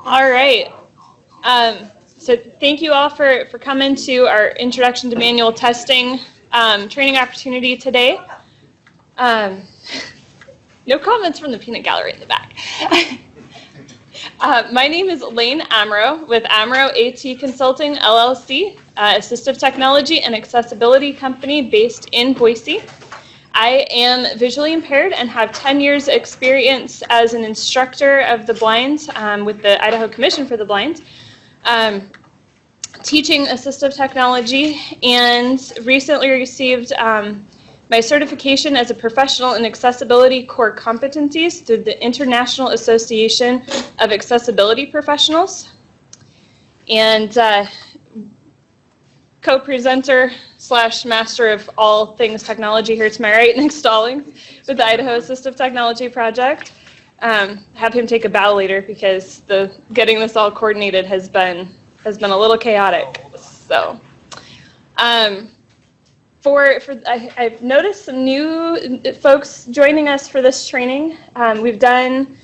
All right. So thank you all for coming to our Introduction to Manual Testing training opportunity today. No comments from the peanut gallery in the back. My name is Elaine Amro with Amro AT Consulting, LLC, assistive technology and accessibility company based in Boise. I am visually impaired and have 10 years experience as an instructor of the blind with the Idaho Commission for the Blind, teaching assistive technology, and recently received my certification as a professional in accessibility core competencies through the International Association of Accessibility Professionals, and co-presenter / master of all things technology here to my right, Nick Stallings, with the Idaho Assistive Technology Project. Have him take a bow later because getting this all coordinated has been a little chaotic. So, I've noticed some new folks joining us for this training. We've done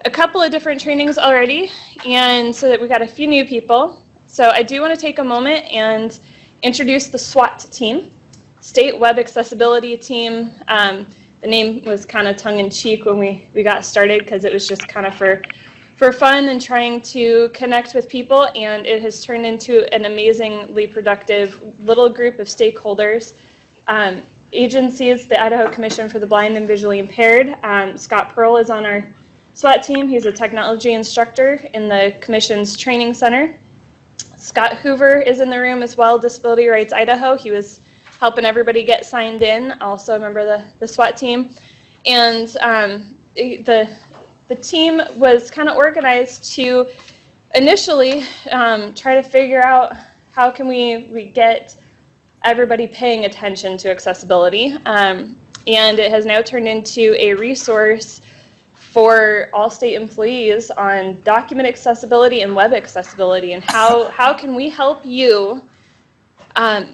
a couple of different trainings already, and so that we've got a few new people. So I do want to take a moment and introduce the SWAT team, State Web Accessibility Team. The name was kind of tongue-in-cheek when we got started because it was just kind of for fun and trying to connect with people, and it has turned into an amazingly productive little group of stakeholders. Agencies, the Idaho Commission for the Blind and Visually Impaired. Scott Pearl is on our SWAT team. He's a technology instructor in the Commission's training center. Scott Hoover is in the room as well, Disability Rights Idaho. He was helping everybody get signed in, also a member of the SWAT team. And the team was kind of organized to initially try to figure out how can we get everybody paying attention to accessibility. And it has now turned into a resource for all state employees on document accessibility and web accessibility, and how can we help you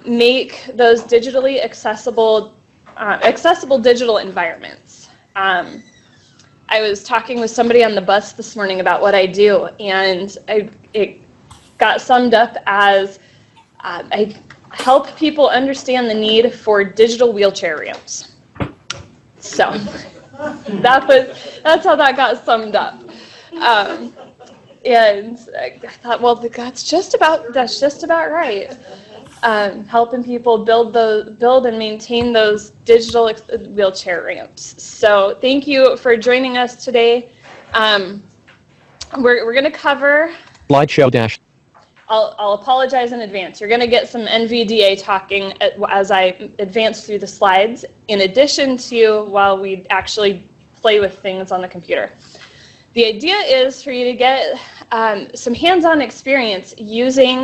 make those digitally accessible digital environments. I was talking with somebody on the bus this morning about what I do, and it got summed up as I help people understand the need for digital wheelchair ramps. So that's how that got summed up. And I thought, well, that's just about right. Helping people build and maintain those digital wheelchair ramps. So thank you for joining us today. We're going to cover slideshow dash. I'll apologize in advance. You're going to get some NVDA talking as I advance through the slides, in addition to while we actually play with things on the computer. The idea is for you to get some hands-on experience using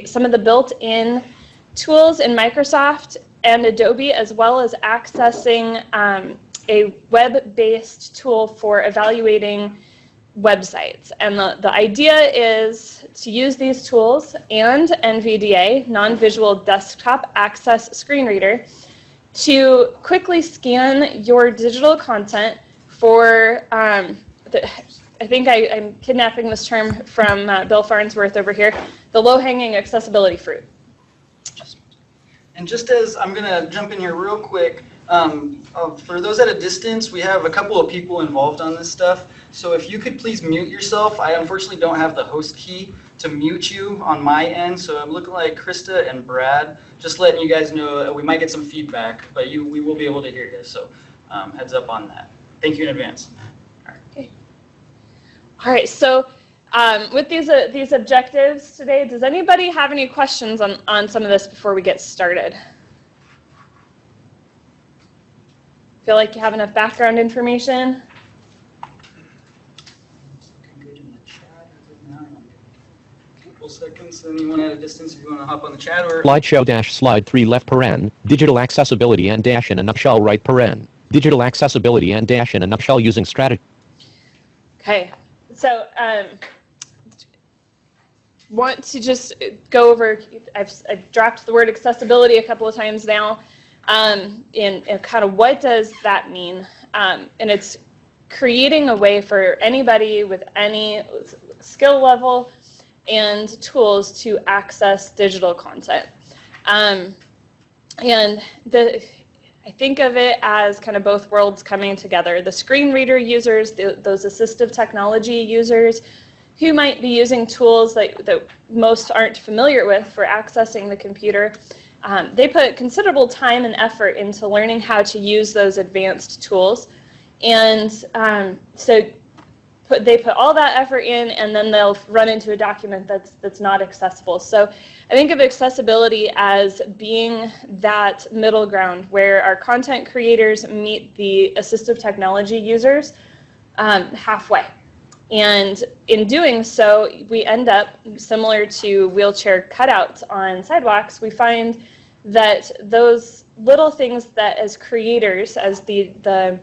some of the built-in tools in Microsoft and Adobe, as well as accessing a web-based tool for evaluating websites. And the idea is to use these tools and NVDA, non-visual desktop access screen reader, to quickly scan your digital content for, I think I'm kidnapping this term from Bill Farnsworth over here, the low-hanging accessibility fruit. And just as I'm going to jump in here real quick, for those at a distance, we have a couple of people involved on this stuff. So if you could please mute yourself. I unfortunately don't have the host key to mute you on my end. So I'm looking like Krista and Brad. Just letting you guys know we might get some feedback, but we will be able to hear you. So heads up on that. Thank you in advance. All right. Okay. All right. So with these objectives today, does anybody have any questions on some of this before we get started? Feel like you have enough background information? Couple seconds. Anyone at a distance, if you want to hop on the chat or Slideshow dash slide 3 left paren. Digital accessibility and dash in a nutshell right paren. Digital accessibility and dash in a nutshell using strategy. Okay. So want to just go over. I've dropped the word accessibility a couple of times now. And kind of what does that mean? And it's creating a way for anybody with any skill level and tools to access digital content. And I think of it as kind of both worlds coming together. The screen reader users, those assistive technology users who might be using tools that most aren't familiar with for accessing the computer, they put considerable time and effort into learning how to use those advanced tools. And so they put all that effort in, and then they'll run into a document that's not accessible. So I think of accessibility as being that middle ground where our content creators meet the assistive technology users halfway. And in doing so, we end up, similar to wheelchair cutouts on sidewalks, we find that those little things that as creators, as the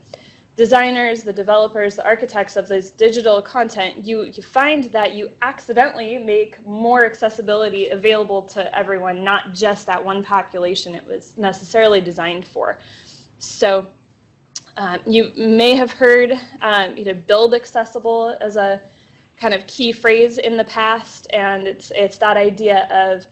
designers, the developers, the architects of this digital content, you find that you accidentally make more accessibility available to everyone, not just that one population it was necessarily designed for. So you may have heard build accessible as a kind of key phrase in the past, and it's that idea of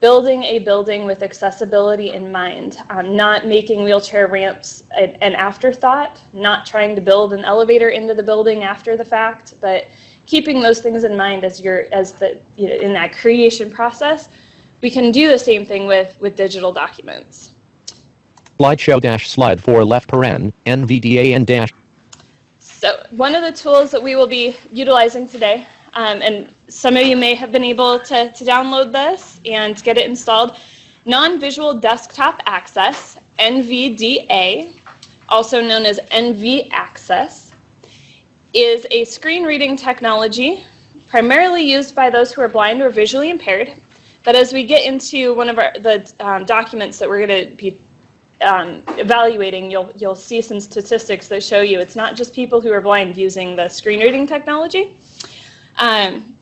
building a building with accessibility in mind, not making wheelchair ramps an afterthought, not trying to build an elevator into the building after the fact, but keeping those things in mind in that creation process. We can do the same thing with digital documents. Slideshow-slide 4 left paren, NVDA and dash. So one of the tools that we will be utilizing today, and some of you may have been able to download this and get it installed, Non-Visual Desktop Access, NVDA, also known as NV Access, is a screen reading technology primarily used by those who are blind or visually impaired. But as we get into one of the documents that we're going to be evaluating, you'll see some statistics that show you it's not just people who are blind using the screen reading technology. And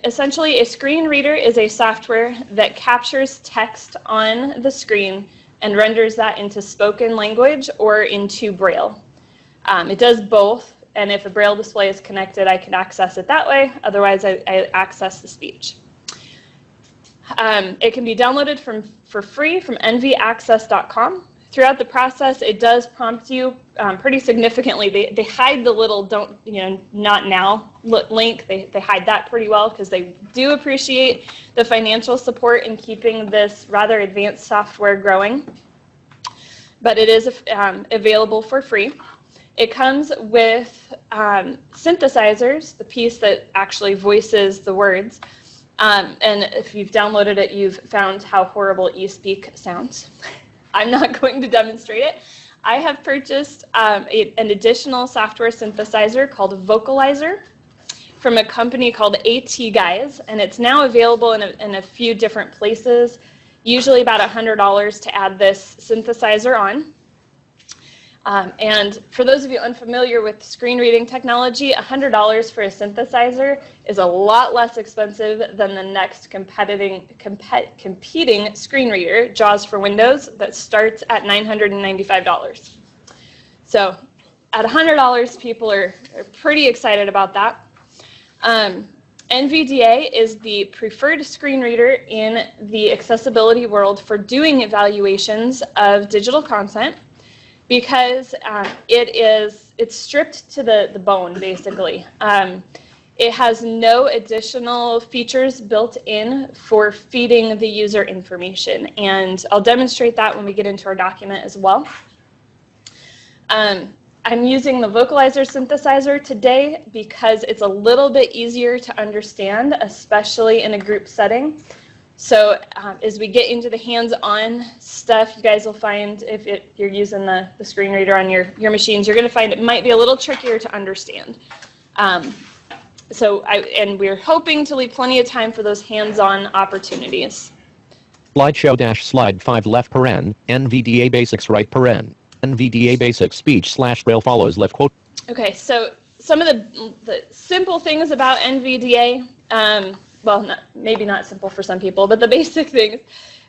essentially, a screen reader is a software that captures text on the screen and renders that into spoken language or into Braille. It does both, and if a Braille display is connected, I can access it that way. Otherwise, I access the speech. It can be downloaded for free from nvaccess.com. Throughout the process, it does prompt you pretty significantly. They hide the little not now link. They hide that pretty well because they do appreciate the financial support in keeping this rather advanced software growing. But it is available for free. It comes with synthesizers, the piece that actually voices the words. And if you've downloaded it, you've found how horrible eSpeak sounds. I'm not going to demonstrate it. I have purchased an additional software synthesizer called Vocalizer from a company called ATGuys, and it's now available in a few different places, usually about $100 to add this synthesizer on. And for those of you unfamiliar with screen reading technology, $100 for a synthesizer is a lot less expensive than the next competing screen reader, JAWS for Windows, that starts at $995. So at $100, people are pretty excited about that. NVDA is the preferred screen reader in the accessibility world for doing evaluations of digital content, because it's stripped to the bone, basically. It has no additional features built in for feeding the user information, and I'll demonstrate that when we get into our document as well. I'm using the Vocalizer synthesizer today because it's a little bit easier to understand, especially in a group setting. So as we get into the hands-on stuff, you guys will find, if you're using the screen reader on your machines, you're going to find it might be a little trickier to understand. And we're hoping to leave plenty of time for those hands-on opportunities. Slideshow-slide 5 left paren, NVDA basics right paren. NVDA basic speech / Braille follows left quote. Okay, so some of the simple things about NVDA, well, maybe not simple for some people, but the basic things.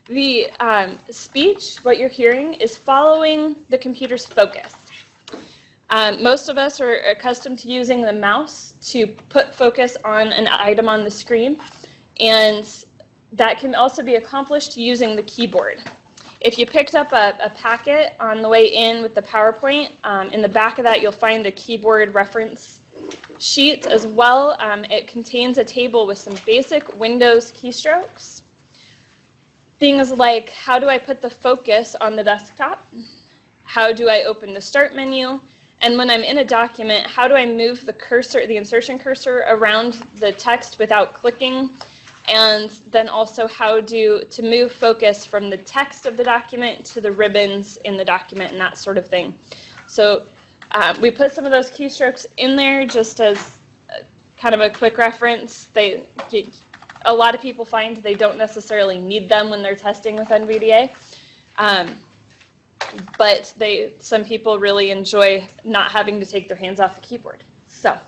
The speech, what you're hearing, is following the computer's focus. Most of us are accustomed to using the mouse to put focus on an item on the screen, and that can also be accomplished using the keyboard. If you picked up a packet on the way in with the PowerPoint, in the back of that you'll find a keyboard reference sheet as well. It contains a table with some basic Windows keystrokes. Things like, how do I put the focus on the desktop? How do I open the start menu? And when I'm in a document, how do I move the cursor, the insertion cursor, around the text without clicking? And then also how to move focus from the text of the document to the ribbons in the document and that sort of thing. So we put some of those keystrokes in there just as kind of a quick reference. A lot of people find they don't necessarily need them when they're testing with NVDA. But some people really enjoy not having to take their hands off the keyboard. So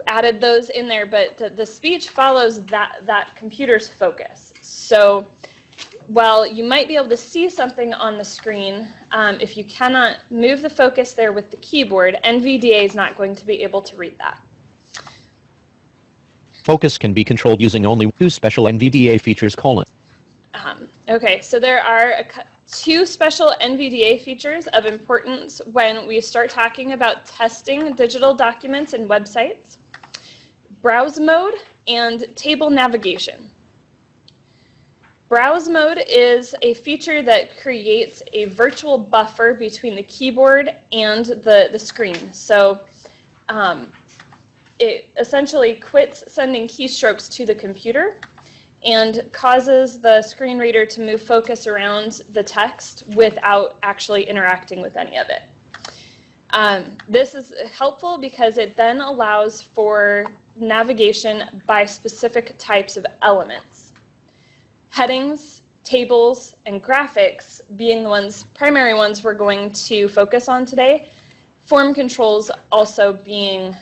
added those in there, but the speech follows that computer's focus. So while you might be able to see something on the screen, if you cannot move the focus there with the keyboard, NVDA is not going to be able to read that. Focus can be controlled using only 2 special NVDA features: Okay, so there are 2 special NVDA features of importance when we start talking about testing digital documents and websites: browse mode and table navigation. Browse mode is a feature that creates a virtual buffer between the keyboard and the screen. So it essentially quits sending keystrokes to the computer and causes the screen reader to move focus around the text without actually interacting with any of it. This is helpful because it then allows for navigation by specific types of elements. Headings, tables, and graphics being the primary ones we're going to focus on today. Form controls also being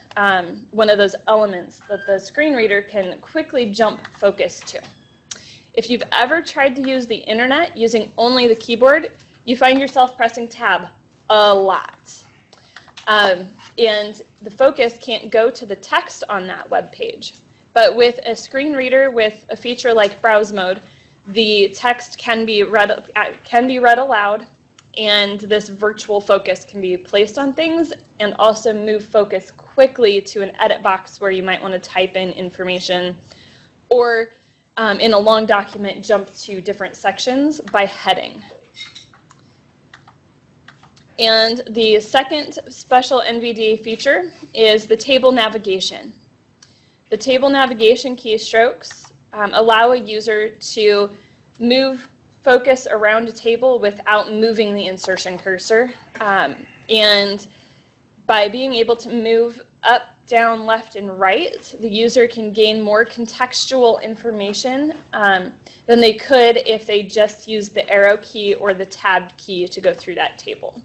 one of those elements that the screen reader can quickly jump focus to. If you've ever tried to use the internet using only the keyboard, you find yourself pressing tab a lot. And the focus can't go to the text on that web page. But with a screen reader with a feature like browse mode, the text can be read aloud, and this virtual focus can be placed on things and also move focus quickly to an edit box where you might want to type in information, or in a long document jump to different sections by heading. And the second special NVDA feature is the table navigation. The table navigation keystrokes allow a user to move focus around a table without moving the insertion cursor. And by being able to move up, down, left, and right, the user can gain more contextual information than they could if they just used the arrow key or the tab key to go through that table.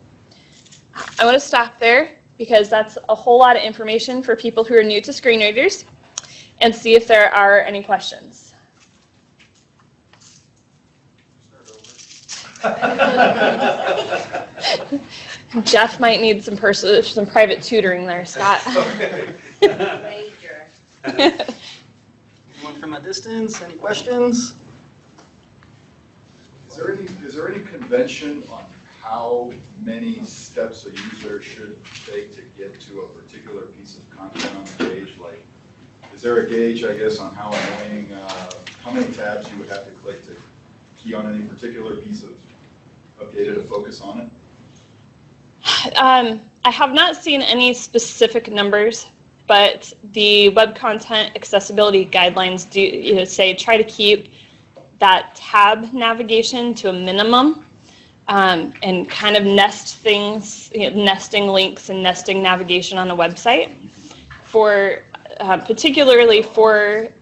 I want to stop there because that's a whole lot of information for people who are new to screen readers, and see if there are any questions. Jeff might need some private tutoring there, Scott. Major. Anyone from a distance? Any questions? Is there any convention on how many steps a user should take to get to a particular piece of content on the page? Like, is there a gauge, I guess, on how annoying, how many tabs you would have to click to key on any particular piece of data to focus on it? I have not seen any specific numbers, but the Web Content Accessibility Guidelines do say try to keep that tab navigation to a minimum, and kind of nest things, nesting links and nesting navigation on a website. For particularly for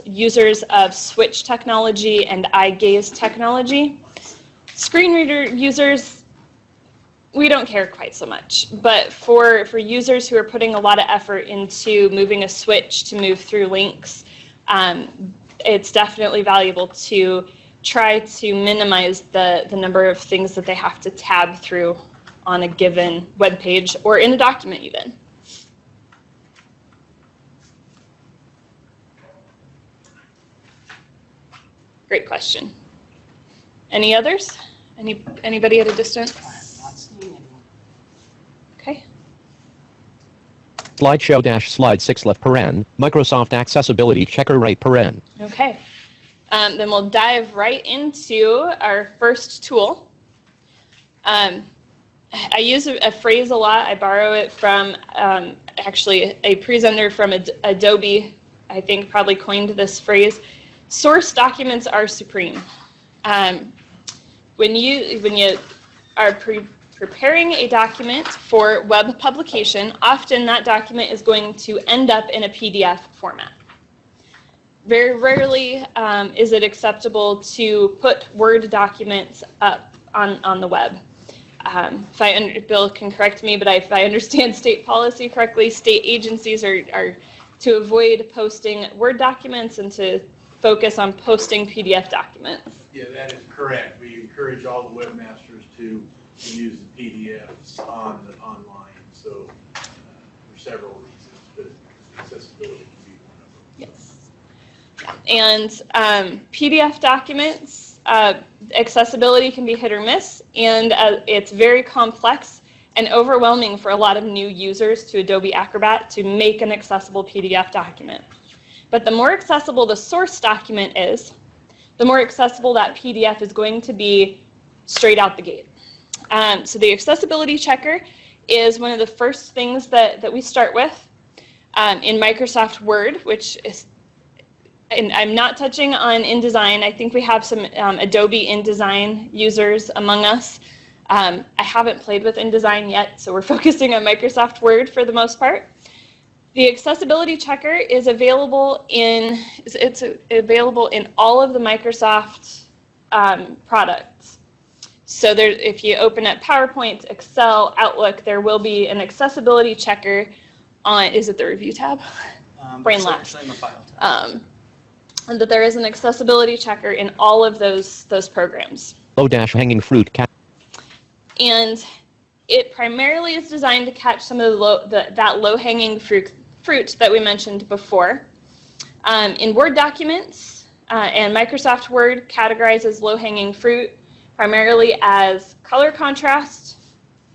users of switch technology and eye gaze technology. Screen reader users, we don't care quite so much, but for users who are putting a lot of effort into moving a switch to move through links, it's definitely valuable to try to minimize the number of things that they have to tab through on a given web page or in a document even. Great question. Any others? Anybody at a distance? Not seeing anyone. Okay. Slideshow-slide 6 left paren, Microsoft Accessibility Checker right paren. Okay. Then we'll dive right into our first tool. I use a phrase a lot. I borrow it from actually a presenter from Adobe, I think probably coined this phrase. Source documents are supreme. When you are preparing a document for web publication, often that document is going to end up in a PDF format. Very rarely is it acceptable to put Word documents up on the web. Bill can correct me, but if I understand state policy correctly, state agencies are to avoid posting Word documents and to focus on posting PDF documents. Yeah, that is correct. We encourage all the webmasters to use the PDFs online. So for several reasons, but accessibility can be one of them. Yes. And PDF documents, accessibility can be hit or miss, and it's very complex and overwhelming for a lot of new users to Adobe Acrobat to make an accessible PDF document. But the more accessible the source document is, the more accessible that PDF is going to be straight out the gate. So the accessibility checker is one of the first things that we start with in Microsoft Word, which is, and I'm not touching on InDesign. I think we have some Adobe InDesign users among us. I haven't played with InDesign yet, so we're focusing on Microsoft Word for the most part. The accessibility checker is available available in all of the Microsoft products. So if you open up PowerPoint, Excel, Outlook, there will be an accessibility checker on, is it the review tab? Brain It's lag. actually in the file tab. And that there is an accessibility checker in all of those programs. Low-hanging fruit cat. And it primarily is designed to catch some of that low-hanging fruit that we mentioned before. In Word documents, and Microsoft Word categorizes low-hanging fruit primarily as color contrast,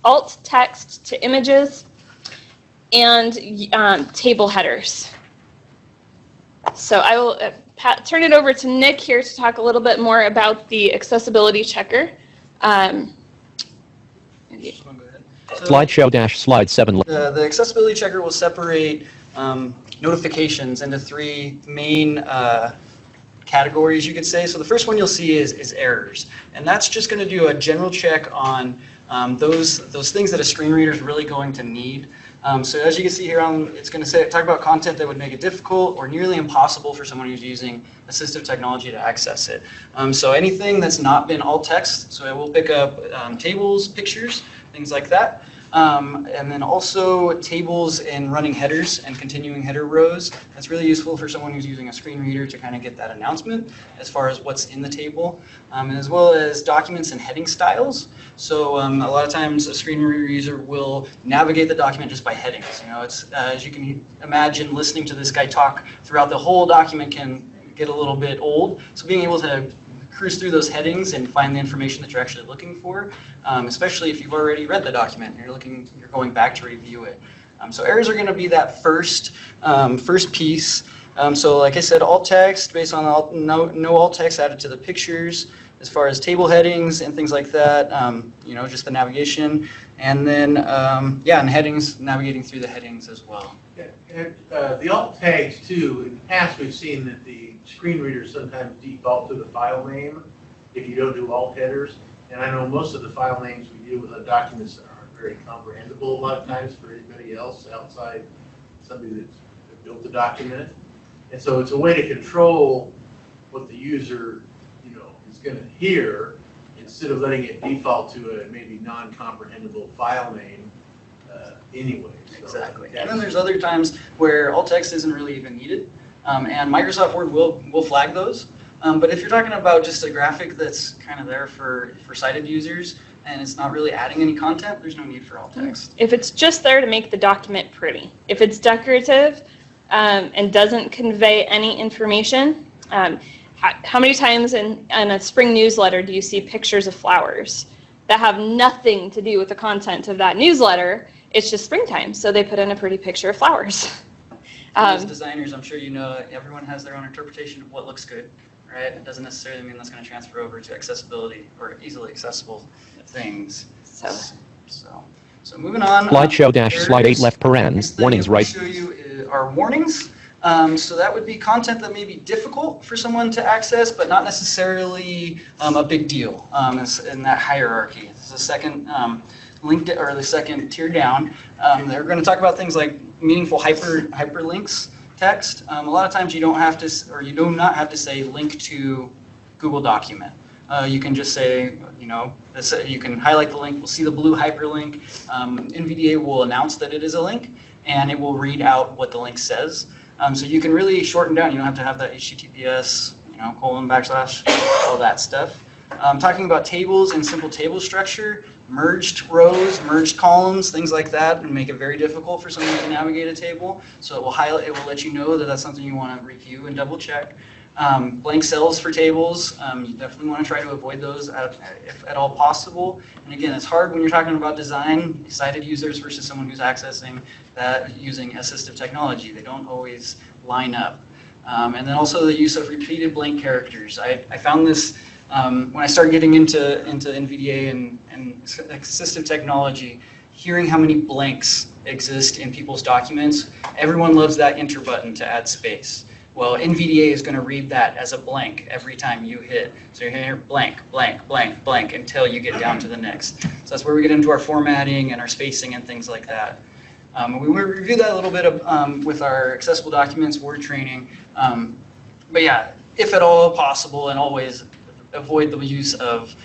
alt text to images, and table headers. So I will turn it over to Nick here to talk a little bit more about the accessibility checker. Just wanna go ahead. So, Slideshow-slide 7 left. the accessibility checker will separate notifications into three main categories, you could say. So the first one you'll see is errors, and that's just going to do a general check on those things that a screen reader is really going to need. So as you can see here, it's going to talk about content that would make it difficult or nearly impossible for someone who's using assistive technology to access it. So anything that's not been alt text, so it will pick up tables, pictures, things like that. And then also tables and running headers and continuing header rows. That's really useful for someone who's using a screen reader to kind of get that announcement as far as what's in the table, and as well as documents and heading styles. So a lot of times a screen reader user will navigate the document just by headings. You know, it's as you can imagine, listening to this guy talk throughout the whole document can get a little bit old. So being able to cruise through those headings and find the information that you're actually looking for, especially if you've already read the document and you're going back to review it. So errors are going to be that first piece. So like I said, alt text based on no alt text added to the pictures. As far as table headings and things like that, you know, just the navigation, and then and headings, navigating through the headings as well. Yeah, and the alt tags too, in the past we've seen that the screen readers sometimes default to the file name if you don't do alt headers. And I know most of the file names we deal with are documents that aren't very comprehensible a lot of times for anybody else outside somebody that's built the document. And so it's a way to control what the user, you know, is going to hear instead of letting it default to a maybe non-comprehensible file name anyway. So Exactly. And then there's other times where alt text isn't really even needed, and Microsoft Word will flag those. But if you're talking about just a graphic that's kind of there for sighted users and it's not really adding any content, there's no need for alt text. If it's just there to make the document pretty, if it's decorative and doesn't convey any information, how many times in a spring newsletter do you see pictures of flowers that have nothing to do with the content of that newsletter? It's just springtime, so they put in a pretty picture of flowers. As designers, I'm sure you know everyone has their own interpretation of what looks good, right? It doesn't necessarily mean that's going to transfer over to accessibility or easily accessible things. So moving on. Slideshow dash slide 8 left paren, Next thing warnings I'm gonna right. show you are warnings. So that would be content that may be difficult for someone to access, but not necessarily a big deal in that hierarchy. This is the second or the second tier down. They're going to talk about things like meaningful hyperlinks text. A lot of times you don't have to, or you do not have to say link to Google document. You can just say, you can highlight the link, we'll see the blue hyperlink. NVDA will announce that it is a link, and it will read out what the link says. So you can really shorten down. You don't have to have that HTTPS, :/ all that stuff. Talking about tables and simple table structure, merged rows, merged columns, things like that, and make it very difficult for someone to navigate a table. So it will let you know that that's something you want to review and double check. Blank cells for tables, you definitely want to try to avoid those if at all possible. And again, it's hard when you're talking about design, sighted users versus someone who's accessing that using assistive technology. They don't always line up. And then also the use of repeated blank characters. I found this when I started getting into NVDA and assistive technology, hearing how many blanks exist in people's documents. Everyone loves that enter button to add space. Well, NVDA is going to read that as a blank every time you hit. So you're going to hear blank, blank, blank, blank until you get down to the next. So that's where we get into our formatting and our spacing and things like that. We will review that a little bit with our accessible documents word training. But yeah, if at all possible, and always avoid the use of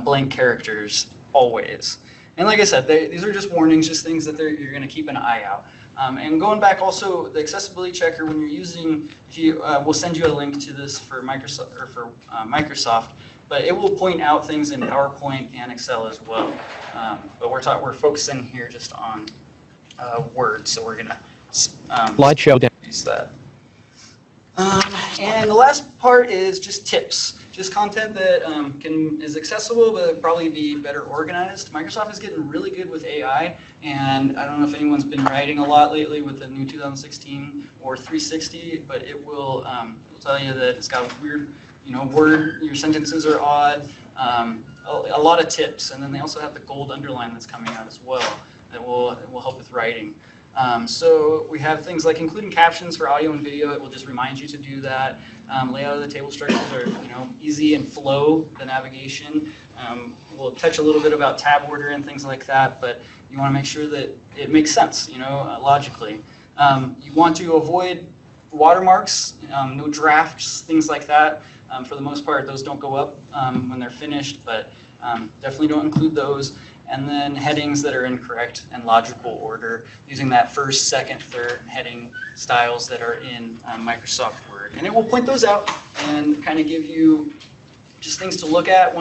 blank characters, always. And like I said, these are just warnings, just things that you're going to keep an eye out. And going back also, the accessibility checker, when you're using, we'll send you a link to this for Microsoft, but it will point out things in PowerPoint and Excel as well. But we're focusing here just on Word, so we're going to Slideshow dash. use that. And the last part is just tips. Just content that is accessible, but it'll probably be better organized. Microsoft is getting really good with AI, and I don't know if anyone's been writing a lot lately with the new 2016 or 360, but it will tell you that it's got weird, word, your sentences are odd, a lot of tips, and then they also have the gold underline that's coming out as well that will help with writing. So we have things like including captions for audio and video. It will just remind you to do that. Layout of the table structures are easy and flow the navigation. We'll touch a little bit about tab order and things like that, but you want to make sure that it makes sense, logically. You want to avoid watermarks, no drafts, things like that. For the most part, those don't go up when they're finished, but definitely don't include those. And then headings that are in correct and logical order, using that first, second, third heading styles that are in Microsoft Word. And it will point those out and kind of give you just things to look at.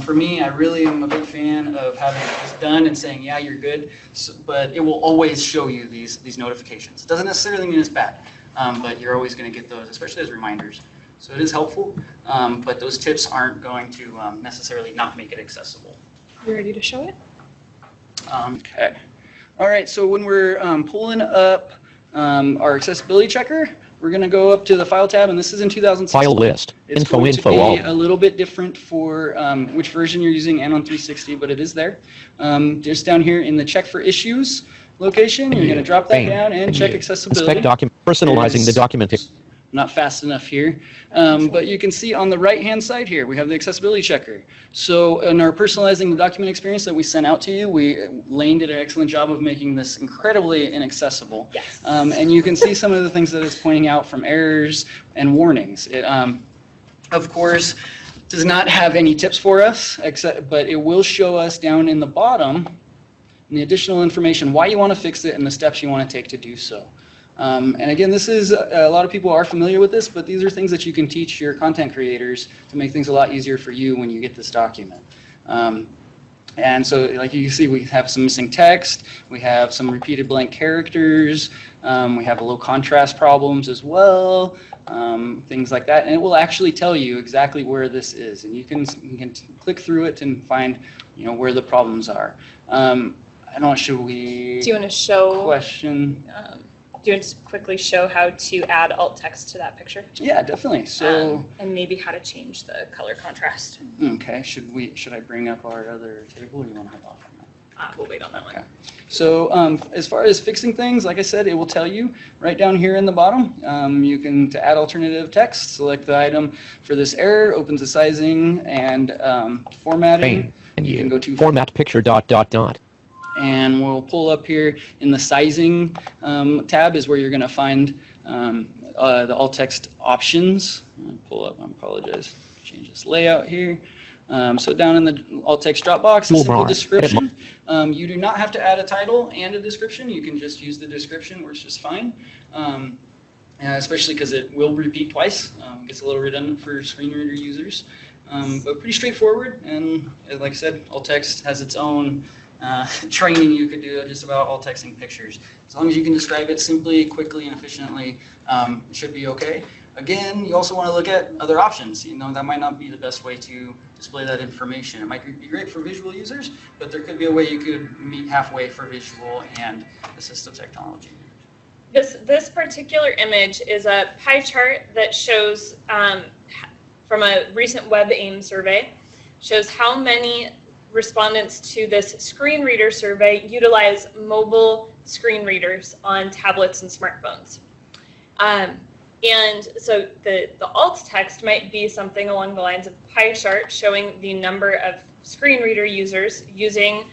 For me, I really am a big fan of having this done and saying, yeah, you're good, but it will always show you these notifications. It doesn't necessarily mean it's bad, but you're always going to get those, especially as reminders. So it is helpful, but those tips aren't going to necessarily not make it accessible. You ready to show it? Okay. All right, so when we're pulling up our accessibility checker, we're going to go up to the File tab, and this is in 2016. File list. It's Info, going info, to be all. a little bit different for which version you're using and on 360, but it is there. Just down here in the Check for Issues location, you're going to drop that down and check accessibility. Inspect document. Personalizing the document. Not fast enough here, but you can see on the right-hand side here, we have the accessibility checker. So in our personalizing the document experience that we sent out to you, Lane did an excellent job of making this incredibly inaccessible. Yes. And you can see some of the things that it's pointing out from errors and warnings. It, of course, does not have any tips for us, but it will show us down in the bottom the additional information, why you want to fix it, and the steps you want to take to do so. And again, this is, a lot of people are familiar with this, but these are things that you can teach your content creators to make things a lot easier for you when you get this document. And so, like you can see, we have some missing text, we have some repeated blank characters, we have low contrast problems as well, things like that. And it will actually tell you exactly where this is, and you can click through it and find, where the problems are. I don't know, should we? Do you want to show? Question. Do you want to quickly show how to add alt text to that picture? Yeah, definitely. So. And maybe how to change the color contrast. Okay. Should I bring up our other table, or you want to hold off on that? We'll wait on that one. So as far as fixing things, like I said, it will tell you right down here in the bottom. You can, to add alternative text, select the item for this error, opens the sizing and formatting. And you can go to format picture ... And we'll pull up here in the sizing tab is where you're going to find the alt text options. I'll pull up, I apologize, change this layout here. So down in the alt text drop box, a simple description. You do not have to add a title and a description. You can just use the description, works just fine. Especially because it will repeat twice. It gets a little redundant for screen reader users. But pretty straightforward. And like I said, alt text has its own training you could do just about alt texting pictures. As long as you can describe it simply, quickly, and efficiently, it should be okay. Again, you also want to look at other options. That might not be the best way to display that information. It might be great for visual users, but there could be a way you could meet halfway for visual and assistive technology. This particular image is a pie chart that shows, from a recent WebAIM survey, shows how many respondents to this screen reader survey utilize mobile screen readers on tablets and smartphones. And so the alt text might be something along the lines of pie chart showing the number of screen reader users using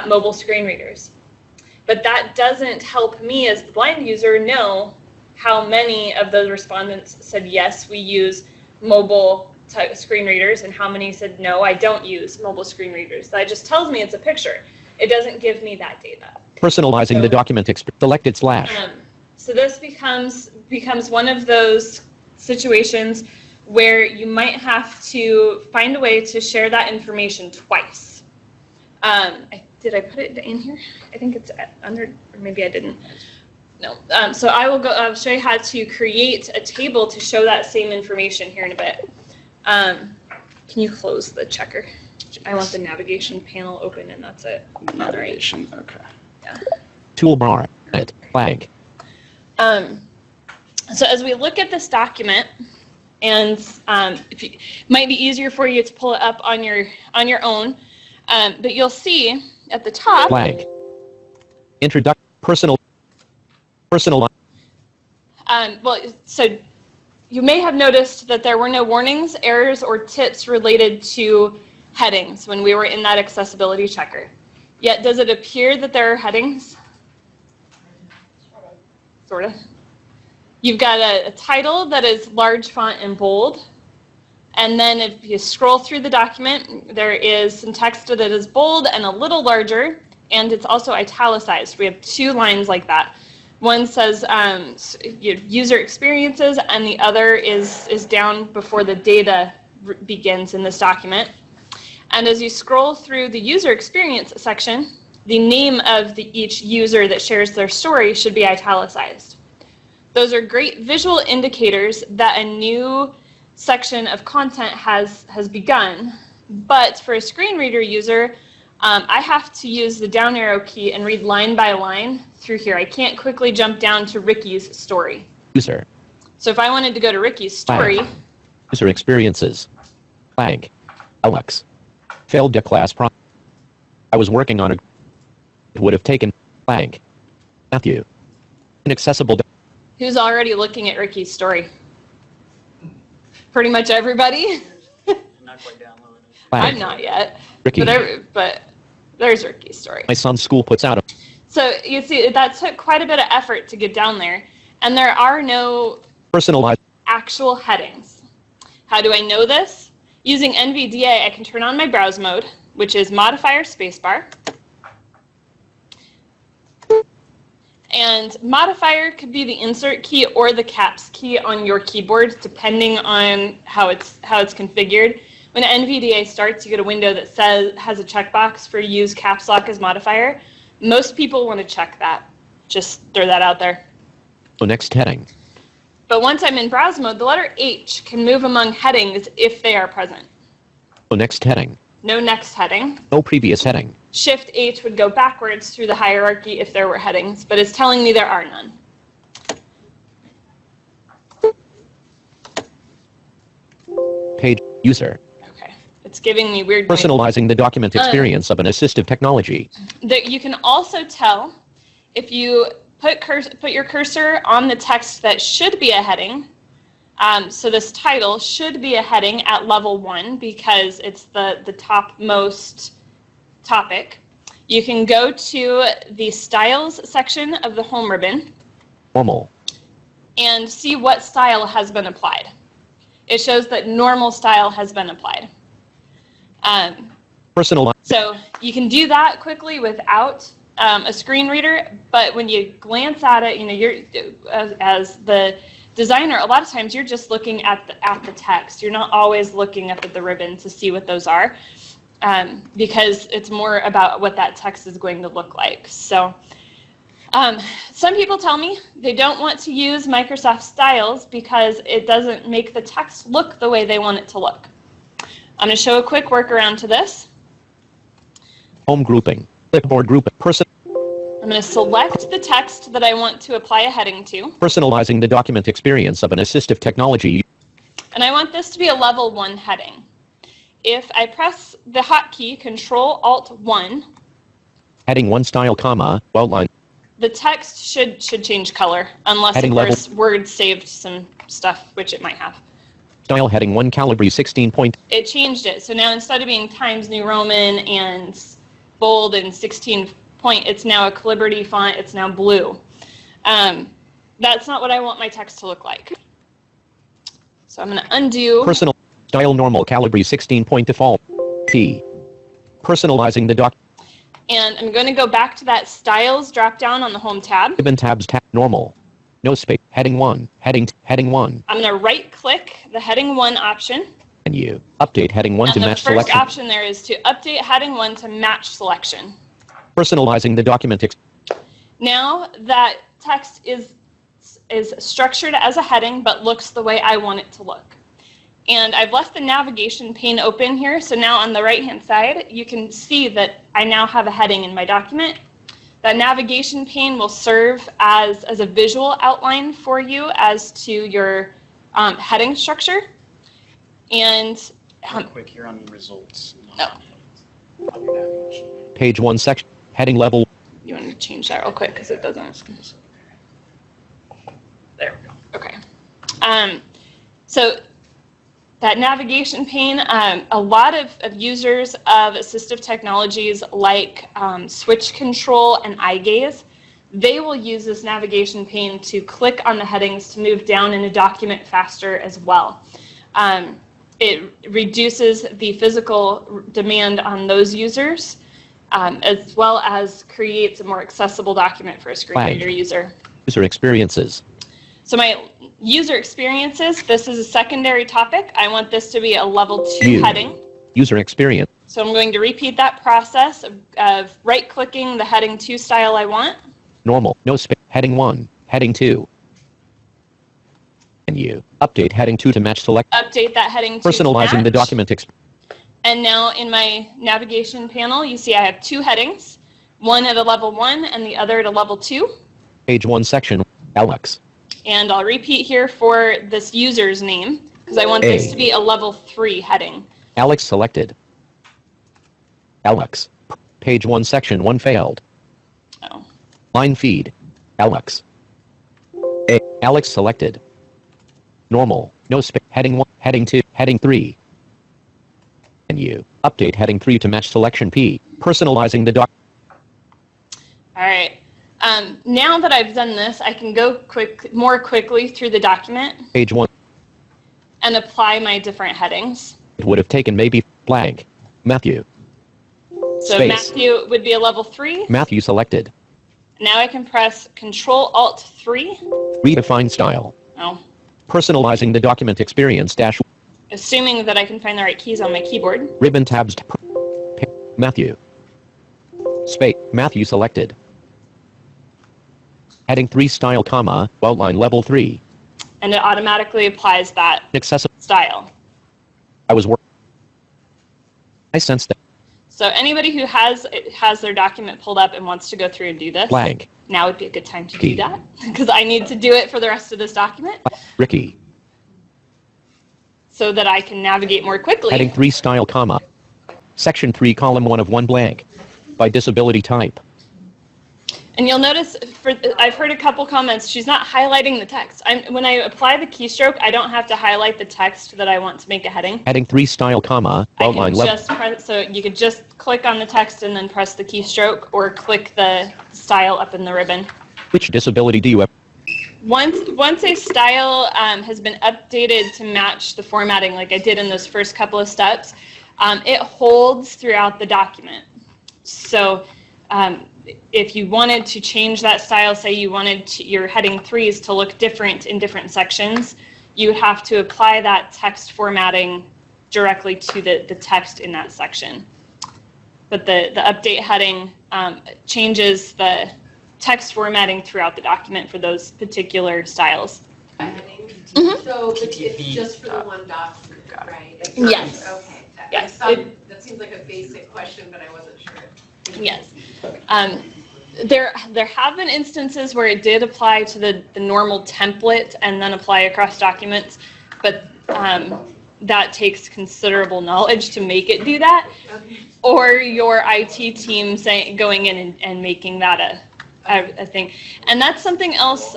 mobile screen readers. But that doesn't help me as the blind user know how many of those respondents said, yes, we use mobile screen readers, and how many said, no, I don't use mobile screen readers. That just tells me it's a picture. It doesn't give me that data. Personalizing the document, selected /. So this becomes one of those situations where you might have to find a way to share that information twice. Did I put it in here? I think it's under, or maybe I didn't. No. So I'll show you how to create a table to show that same information here in a bit. Can you close the checker? I want the navigation panel open, and that's it. Navigation, okay. Yeah. Toolbar, flag. So as we look at this document, and it might be easier for you to pull it up on your own, but you'll see at the top. Flag. Introduction. Personal. Well, so you may have noticed that there were no warnings, errors, or tips related to headings when we were in that accessibility checker. Yet, does it appear that there are headings? Sort of. You've got a title that is large font and bold. And then if you scroll through the document, there is some text that is bold and a little larger, and it's also italicized. We have two lines like that. One says user experiences, and the other is down before the data begins in this document. And as you scroll through the user experience section, the name of each user that shares their story should be italicized. Those are great visual indicators that a new section of content has begun. But for a screen reader user, I have to use the down arrow key and read line by line through here. I can't quickly jump down to Ricky's story. User. So if I wanted to go to Ricky's story. User experiences. Flag. Alex. Failed a class project. I was working on it. It would have taken. Flag. Matthew. Inaccessible. Who's already looking at Ricky's story? Pretty much everybody. Not quite downloaded. Flag. I'm not yet. Ricky. But there's Ricky's story. My son's school puts out a. So you see, that took quite a bit of effort to get down there. And there are no Personalized. actual headings. How do I know this? Using NVDA, I can turn on my browse mode, which is modifier spacebar. And modifier could be the insert key or the caps key on your keyboard, depending on how it's configured. When NVDA starts, you get a window that has a checkbox for use caps lock as modifier. Most people want to check that. Just throw that out there. So next heading. But once I'm in browse mode, the letter H can move among headings if they are present. So next heading. No next heading. No previous heading. Shift H would go backwards through the hierarchy if there were headings, but it's telling me there are none. Page user. Okay. It's giving me weird Personalizing the document experience of an assistive technology. that you can also tell if you put your cursor on the text that should be a heading. So this title should be a heading at level 1 because it's the topmost topic. You can go to the styles section of the home ribbon Normal. and see what style has been applied. It shows that normal style has been applied. Personalize. So you can do that quickly without a screen reader, but when you glance at it, you're as the designer, a lot of times you're just looking at the text. You're not always looking up at the ribbon to see what those are, because it's more about what that text is going to look like. So some people tell me they don't want to use Microsoft Styles because it doesn't make the text look the way they want it to look. I'm going to show a quick workaround to this. Home grouping. Clipboard grouping. I'm going to select the text that I want to apply a heading to. Personalizing the document experience of an assistive technology. And I want this to be a level 1 heading. If I press the hotkey Control-Alt-1, Heading 1 style, comma, outline. the text should change color, unless Heading of level. course Word saved some stuff, which it might have. Style heading 1 Calibri 16 point. It changed it. So now instead of being Times New Roman and bold and 16 point, it's now a Calibri font. It's now blue. That's not what I want my text to look like. So I'm going to undo. Personal. Style normal Calibri 16 point default. P. Personalizing the doc. And I'm going to go back to that Styles drop down on the Home tab. Ribbon tabs tab. Normal. No space. Heading 1. Heading 1. I'm going to right click the heading 1 option. Menu. Update heading 1 to And the match first selection. option there is to update heading 1 to match selection. Personalizing the document Now that text is structured as a heading but looks the way I want it to look. And I've left the navigation pane open here, so now on the right hand side you can see that I now have a heading in my document. That navigation pane will serve as a visual outline for you as to your heading structure. And Real quick here on results. No. Page 1 section. Heading level. You want to change that real quick because it doesn't. There we go. Okay. So that navigation pane, a lot of users of assistive technologies like Switch Control and iGaze, they will use this navigation pane to click on the headings to move down in a document faster as well. It reduces the physical demand on those users, as well as creates a more accessible document for a screen Flag. reader user. User experiences. So my user experiences, this is a secondary topic. I want this to be a level 2 View. heading. User experience. So I'm going to repeat that process of right-clicking the heading 2 style I want. Normal. No space. Heading 1. Heading 2. Menu. Update heading 2 to match select. Update that heading 2 to Personalizing the match. document And now in my navigation panel, you see I have 2 headings, one at a level 1 and the other at a level 2. Page 1 section. Alex. And I'll repeat here for this user's name, because I want this to be a level 3 heading. Alex selected. Alex. Page 1 section 1 failed. Oh. Line feed. Alex. A. Alex selected. Normal. No space. Heading 1. Heading 2. Heading 3. Menu. Update heading 3 to match selection P. Personalizing the doc. All right. Now that I've done this, I can go more quickly through the document Page 1. and apply my different headings. It would have taken maybe blank. Matthew. So Space. Matthew would be a level 3, Matthew selected. Now I can press Control-Alt-3. Redefine style. Oh, Personalizing the document experience dash. assuming that I can find the right keys on my keyboard. Ribbon tabs. Matthew. Space. Matthew selected. Heading 3 style comma, outline level 3. And it automatically applies that Accessible. style. I was working. I sense that. So anybody who has their document pulled up and wants to go through and do this, Blank. now would be a good time to Key. do that, because I need to do it for the rest of this document Ricky. so that I can navigate more quickly. Heading 3 style comma. Section 3 column 1 of 1 blank. By disability type. And you'll notice, I've heard a couple comments, she's not highlighting the text. When I apply the keystroke, I don't have to highlight the text that I want to make a heading. Heading 3 style comma, I outline can level. just press, so you could just click on the text and then press the keystroke, or click the style up in the ribbon. Which disability do you have? Once a style has been updated to match the formatting like I did in those first couple of steps, it holds throughout the document. So if you wanted to change that style, say you wanted your heading 3s to look different in different sections, you would have to apply that text formatting directly to the text in that section. But the update heading changes the text formatting throughout the document for those particular styles. So it's just for the one document, right? It's Yes. Okay. Yes, That seems like a basic question, but I wasn't sure. Yes. There have been instances where it did apply to the normal template and then apply across documents, but that takes considerable knowledge to make it do that, Okay. or your IT team going in and making that a thing. And that's something else,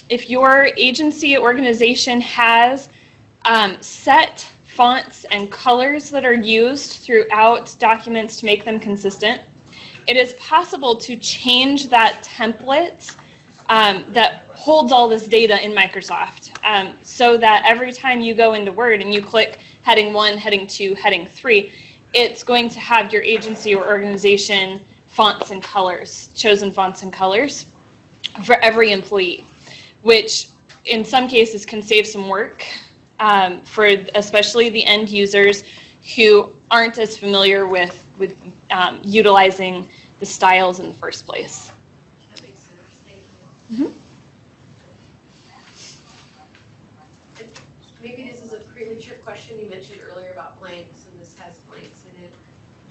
if your agency or organization has set fonts and colors that are used throughout documents to make them consistent, it is possible to change that template that holds all this data in Microsoft, so that every time you go into Word and you click heading 1, heading 2, heading 3, it's going to have your agency or organization fonts and colors, chosen fonts and colors for every employee, which in some cases can save some work for especially the end users who aren't as familiar with utilizing the styles in the first place. That makes sense. Thank you. Maybe this is a premature question. You mentioned earlier about blanks, and this has blanks in it.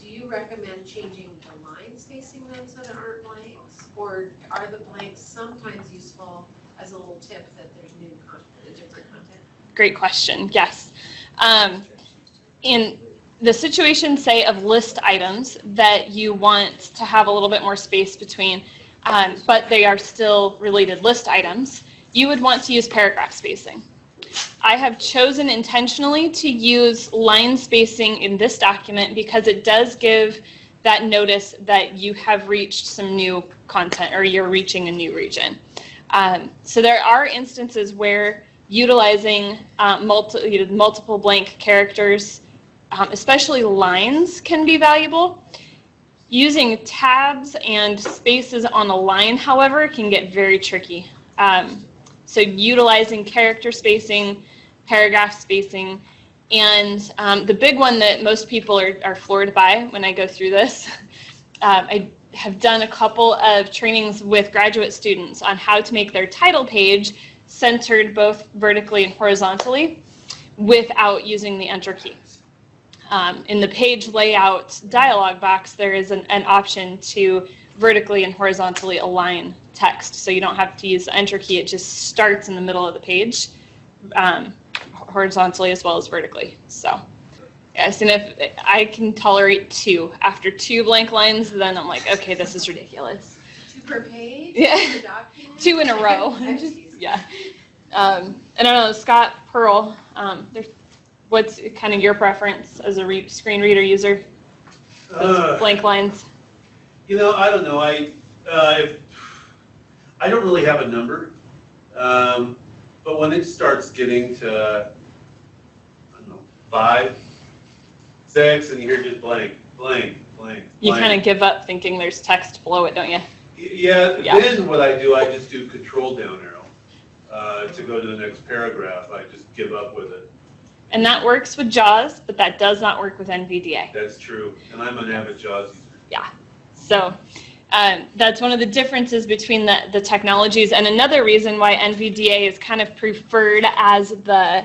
Do you recommend changing the line spacing then so there aren't blanks? Or are the blanks sometimes useful as a little tip that there's new content, different content? Great question. Yes. In the situation, say, of list items that you want to have a little bit more space between, but they are still related list items, you would want to use paragraph spacing. I have chosen intentionally to use line spacing in this document because it does give that notice that you have reached some new content or you're reaching a new region. So there are instances where utilizing multiple blank characters, especially lines, can be valuable. Using tabs and spaces on a line, however, can get very tricky. So utilizing character spacing, paragraph spacing, and the big one that most people are floored by when I go through this, I have done a couple of trainings with graduate students on how to make their title page centered both vertically and horizontally without using the Enter key. In the page layout dialog box, there is an option to vertically and horizontally align text, so you don't have to use the Enter key. It just starts in the middle of the page, horizontally as well as vertically. So yes, and if I can tolerate 2. After 2 blank lines, then I'm like, okay, this is ridiculous. 2 per page? Yeah. Per document? 2 in a row. Yeah. And I don't know, Scott, Pearl, what's kind of your preference as a screen reader user? Those blank lines. I don't know. I don't really have a number, but when it starts getting to, I don't know, 5, 6, and you hear just blank, blank, blank. You kind of give up thinking there's text below it, don't you? Yeah, Yeah. then what I do, I just do control down arrow to go to the next paragraph. I just give up with it. And that works with JAWS, but that does not work with NVDA. That's true. And I'm an avid JAWS user. Yeah. So that's one of the differences between the technologies. And another reason why NVDA is kind of preferred as the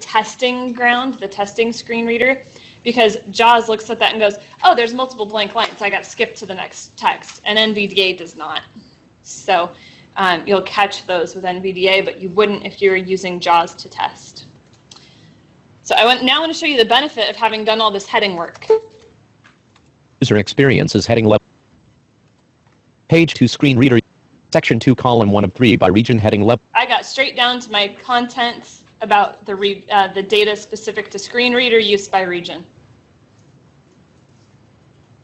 testing ground, the testing screen reader, because JAWS looks at that and goes, oh, there's multiple blank lines, I got to skip to the next text, and NVDA does not. So you'll catch those with NVDA, but you wouldn't if you were using JAWS to test. So now I want to show you the benefit of having done all this heading work. User experiences heading level. Page 2 screen reader. Section 2 column 1 of 3 by region heading level. I got straight down to my content about the data specific to screen reader use by region.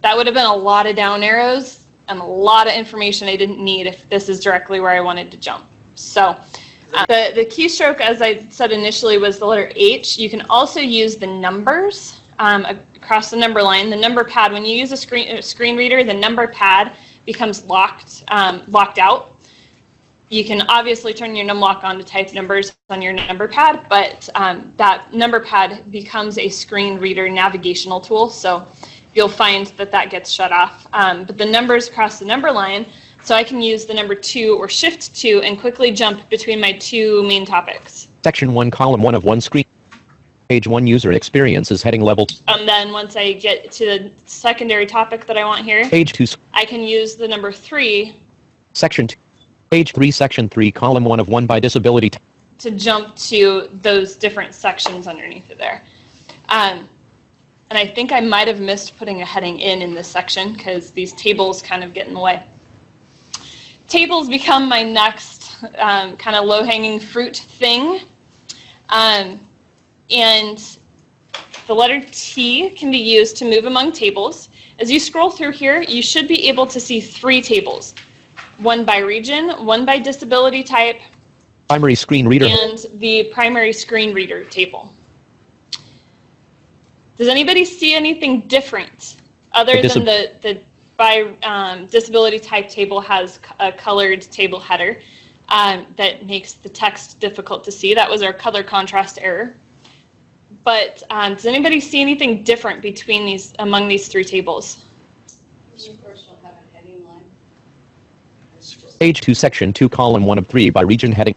That would have been a lot of down arrows and a lot of information I didn't need if this is directly where I wanted to jump. So the keystroke, as I said initially, was the letter H. You can also use the numbers across the number line. The number pad, when you use a screen reader, the number pad becomes locked out. You can obviously turn your numlock on to type numbers on your number pad, but that number pad becomes a screen reader navigational tool, so you'll find that gets shut off. But the numbers cross the number line, so I can use the number 2 or shift 2 and quickly jump between my two main topics. Section 1 column 1 of 1 screen. Page 1 user experiences heading level. And then once I get to the secondary topic that I want here, Page 2. I can use the number 3 Section 2. Page 3 section 3 column 1 of 1 by disability. to jump to those different sections underneath it there. And I think I might have missed putting a heading in this section because these tables kind of get in the way. Tables become my next kind of low-hanging fruit thing. And the letter T can be used to move among tables. As you scroll through here, you should be able to see 3 tables. One by region, one by disability type, Primary screen reader. and the primary screen reader table. Does anybody see anything different other than the by disability type table has a colored table header that makes the text difficult to see? That was our color contrast error. But does anybody see anything different among these 3 tables? Of course, you'll have a heading line. Page 2 section 2 column 1 of 3 by region heading.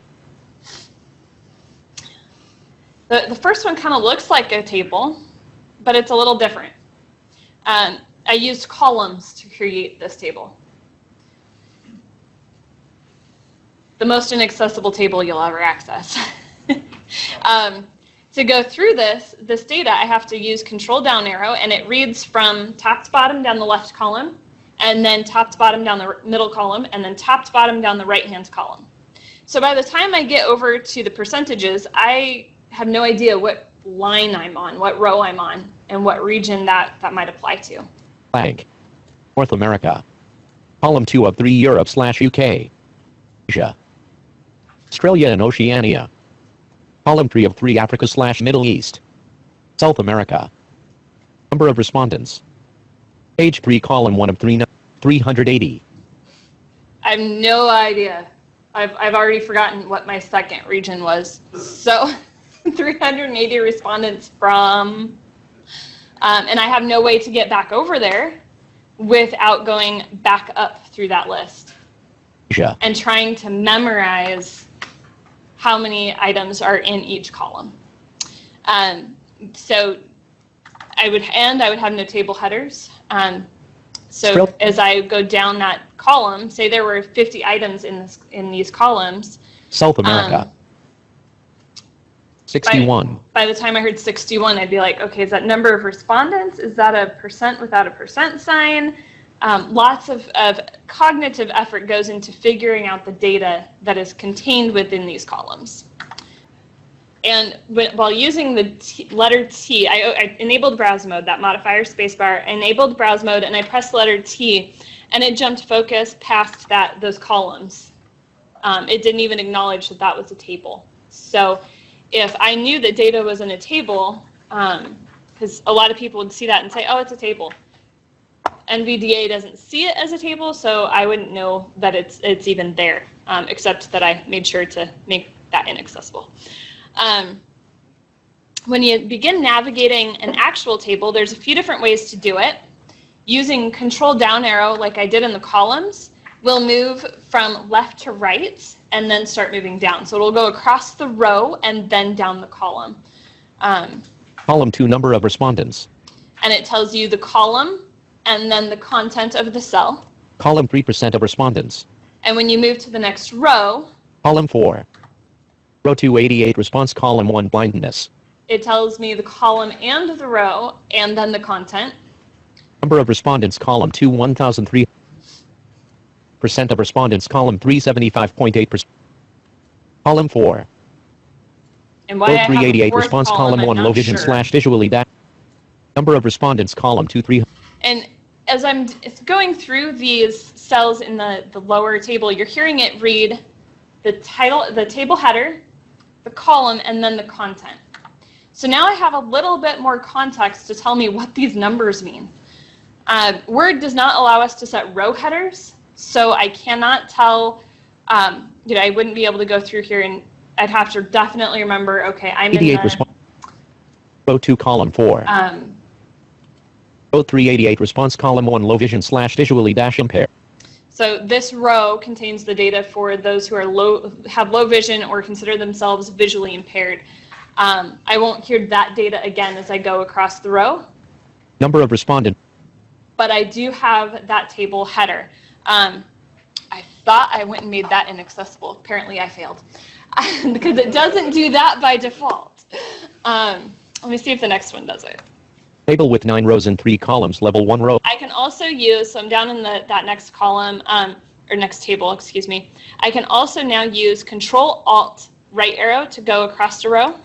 The first one kind of looks like a table, but it's a little different. I used columns to create this table. The most inaccessible table you'll ever access. To go through this data, I have to use control down arrow, and it reads from top to bottom down the left column, and then top to bottom down the middle column, and then top to bottom down the right-hand column. So by the time I get over to the percentages, I have no idea what line I'm on, what row I'm on, and what region that might apply to. Blank. North America. Column 2 of 3 Europe/UK. Asia. Australia and Oceania. Column 3 of 3 Africa/Middle East. South America. Number of respondents. Page 3 column 1 of 380. I have no idea. I've already forgotten what my second region was. So 380 respondents from, and I have no way to get back over there without going back up through that list Asia. and trying to memorize how many items are in each column. So I would have no table headers. So as I go down that column, say there were 50 items in these columns. South America. 61. By the time I heard 61, I'd be like, okay, is that number of respondents? Is that a percent without a percent sign? Lots of cognitive effort goes into figuring out the data that is contained within these columns. And while using the letter T, I enabled browse mode, that modifier spacebar, enabled browse mode, and I pressed letter T, and it jumped focus past those columns. It didn't even acknowledge that was a table. So if I knew that data was in a table, because a lot of people would see that and say, oh, it's a table. NVDA doesn't see it as a table, so I wouldn't know that it's even there, except that I made sure to make that inaccessible. When you begin navigating an actual table, there's a few different ways to do it. Using control down arrow, like I did in the columns, we'll move from left to right and then start moving down. So it'll go across the row and then down the column. Column 2, number of respondents. And it tells you the column and then the content of the cell. Column 3% of respondents. And when you move to the next row, Column 4. Row 288 response. Column 1 blindness. it tells me the column and the row and then the content. Number of respondents. Column 2 1003%. Of respondents. Column 3 75.8%. Column 4. And why Row I have a 388 fourth response. column, Column I'm 1 not low vision sure. / visually da. Number of respondents. Column 2 3. And as I'm going through these cells in the lower table, you're hearing it read the title, the table header, the column, and then the content. So now I have a little bit more context to tell me what these numbers mean. Word does not allow us to set row headers, so I cannot tell, I wouldn't be able to go through here, and I'd have to definitely remember, okay, I'm in 88 the, response. Row 2 column 4. Row 388 response. Column 1 low vision / visually impaired. so this row contains the data for those who are have low vision or consider themselves visually impaired. I won't hear that data again as I go across the row, Number of respondents. but I do have that table header. I thought I went and made that inaccessible. Apparently I failed because it doesn't do that by default. Let me see if the next one does it. Table with 9 rows and 3 columns. Level 1 row. I can also use, so I'm down in that next column, or next table, excuse me. I can also now use Control-Alt right arrow to go across a row.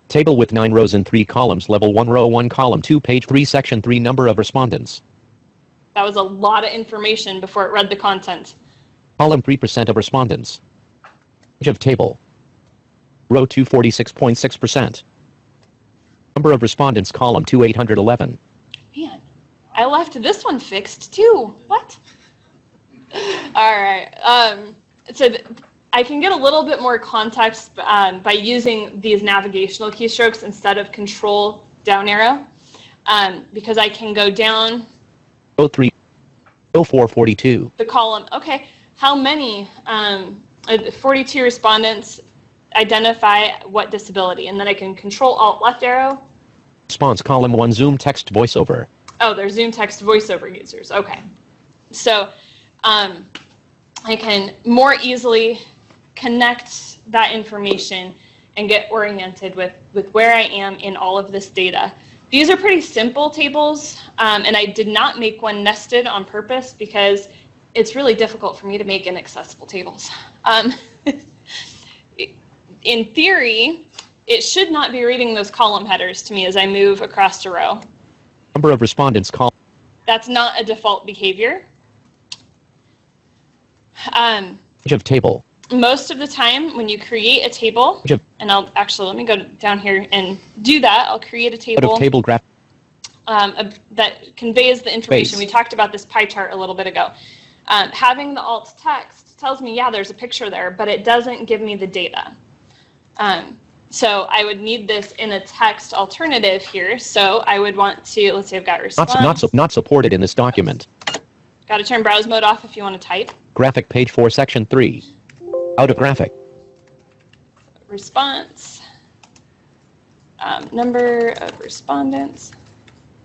Table with 9 rows and 3 columns. Level 1 row 1 column 2 page 3 section 3 number of respondents. That was a lot of information before it read the content. Column 3% of respondents. Page of table. Row 2 46.6%. Number of respondents. Column 2 811. Man, I left this one fixed too. What? All right. I can get a little bit more context by using these navigational keystrokes instead of control down arrow, because I can go down Row 3. Row 4 42. the column. Okay, how many 42 respondents identify what disability, and then I can Control-Alt left arrow. Response. Column 1 Zoom text voiceover. Oh, they're Zoom text voiceover users. Okay. So I can more easily connect that information and get oriented with where I am in all of this data. These are pretty simple tables, and I did not make one nested on purpose because it's really difficult for me to make inaccessible tables. In theory, it should not be reading those column headers to me as I move across a row. Number of respondents. Column. That's not a default behavior. Page of table. Most of the time when you create a table, Page of, and let me go down here and do that. I'll create a out table of table graph. that conveys the information. Space. We talked about this pie chart a little bit ago. Having the alt text tells me, yeah, there's a picture there, but it doesn't give me the data. So I would need this in a text alternative here. So I would want to, let's say I've got response. Not supported in this document. Got to turn browse mode off if you want to type. Graphic page 4 section 3. Out of graphic. Response. Number of respondents.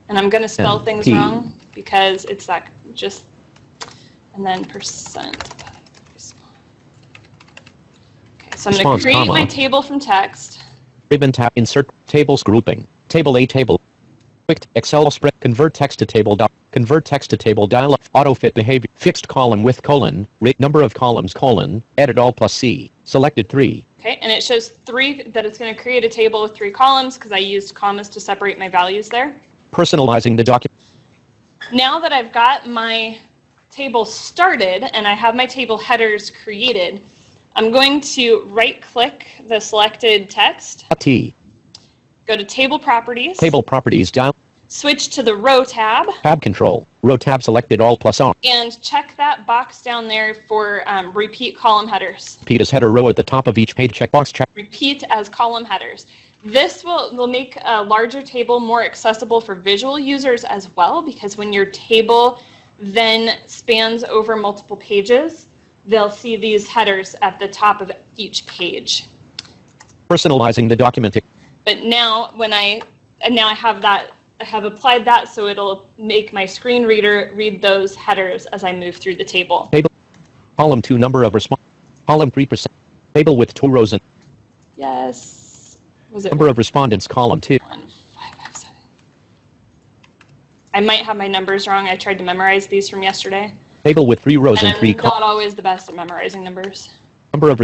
And I'm going to spell things P. wrong because it's that just, and then percent. Okay, so I'm going Response, to create comma. my table from text. Ribbon tab. Insert tables grouping. Table A table. Quick Excel spread. Convert text to table. Convert text to table dialog. Auto fit behavior. Fixed column with colon. Rate number of columns colon. Edit all plus C. Selected 3. Okay, and it shows 3 that it's going to create a table with 3 columns because I used commas to separate my values there. Personalizing the document. Now that I've got my table started and I have my table headers created, I'm going to right-click the selected text, T. go to Table Properties, Table properties dial. switch to the Row tab, Tab control. Row tab selected all plus R. And check that box down there for repeat column headers. Repeat as header row at the top of each page. Checkbox check. Repeat as column headers. This will make a larger table more accessible for visual users as well, because when your table then spans over multiple pages, they'll see these headers at the top of each page. Personalizing the document. But now I have applied that, so it'll make my screen reader read those headers as I move through the table. Table. Column 2 number of response. Column 3%. Table with 2 rows and Yes. Was it number of respondents. Column 2. 1, 5, 5, 7? I might have my numbers wrong. I tried to memorize these from yesterday. Table with 3 rows and And 3 I'm columns. not always the best at memorizing numbers. Number of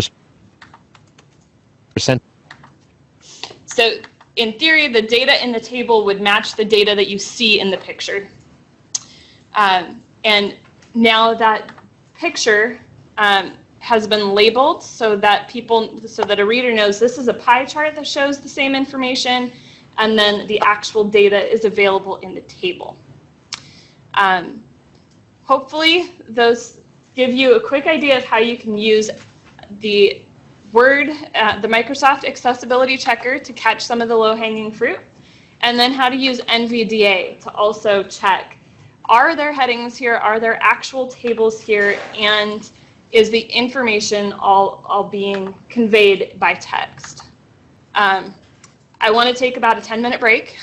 percent. So in theory, the data in the table would match the data that you see in the picture. And now that picture has been labeled so that a reader knows this is a pie chart that shows the same information, and then the actual data is available in the table. Hopefully, those give you a quick idea of how you can use the the Microsoft Accessibility Checker to catch some of the low-hanging fruit, and then how to use NVDA to also check, are there headings here, are there actual tables here, and is the information all being conveyed by text. I want to take about a 10-minute break.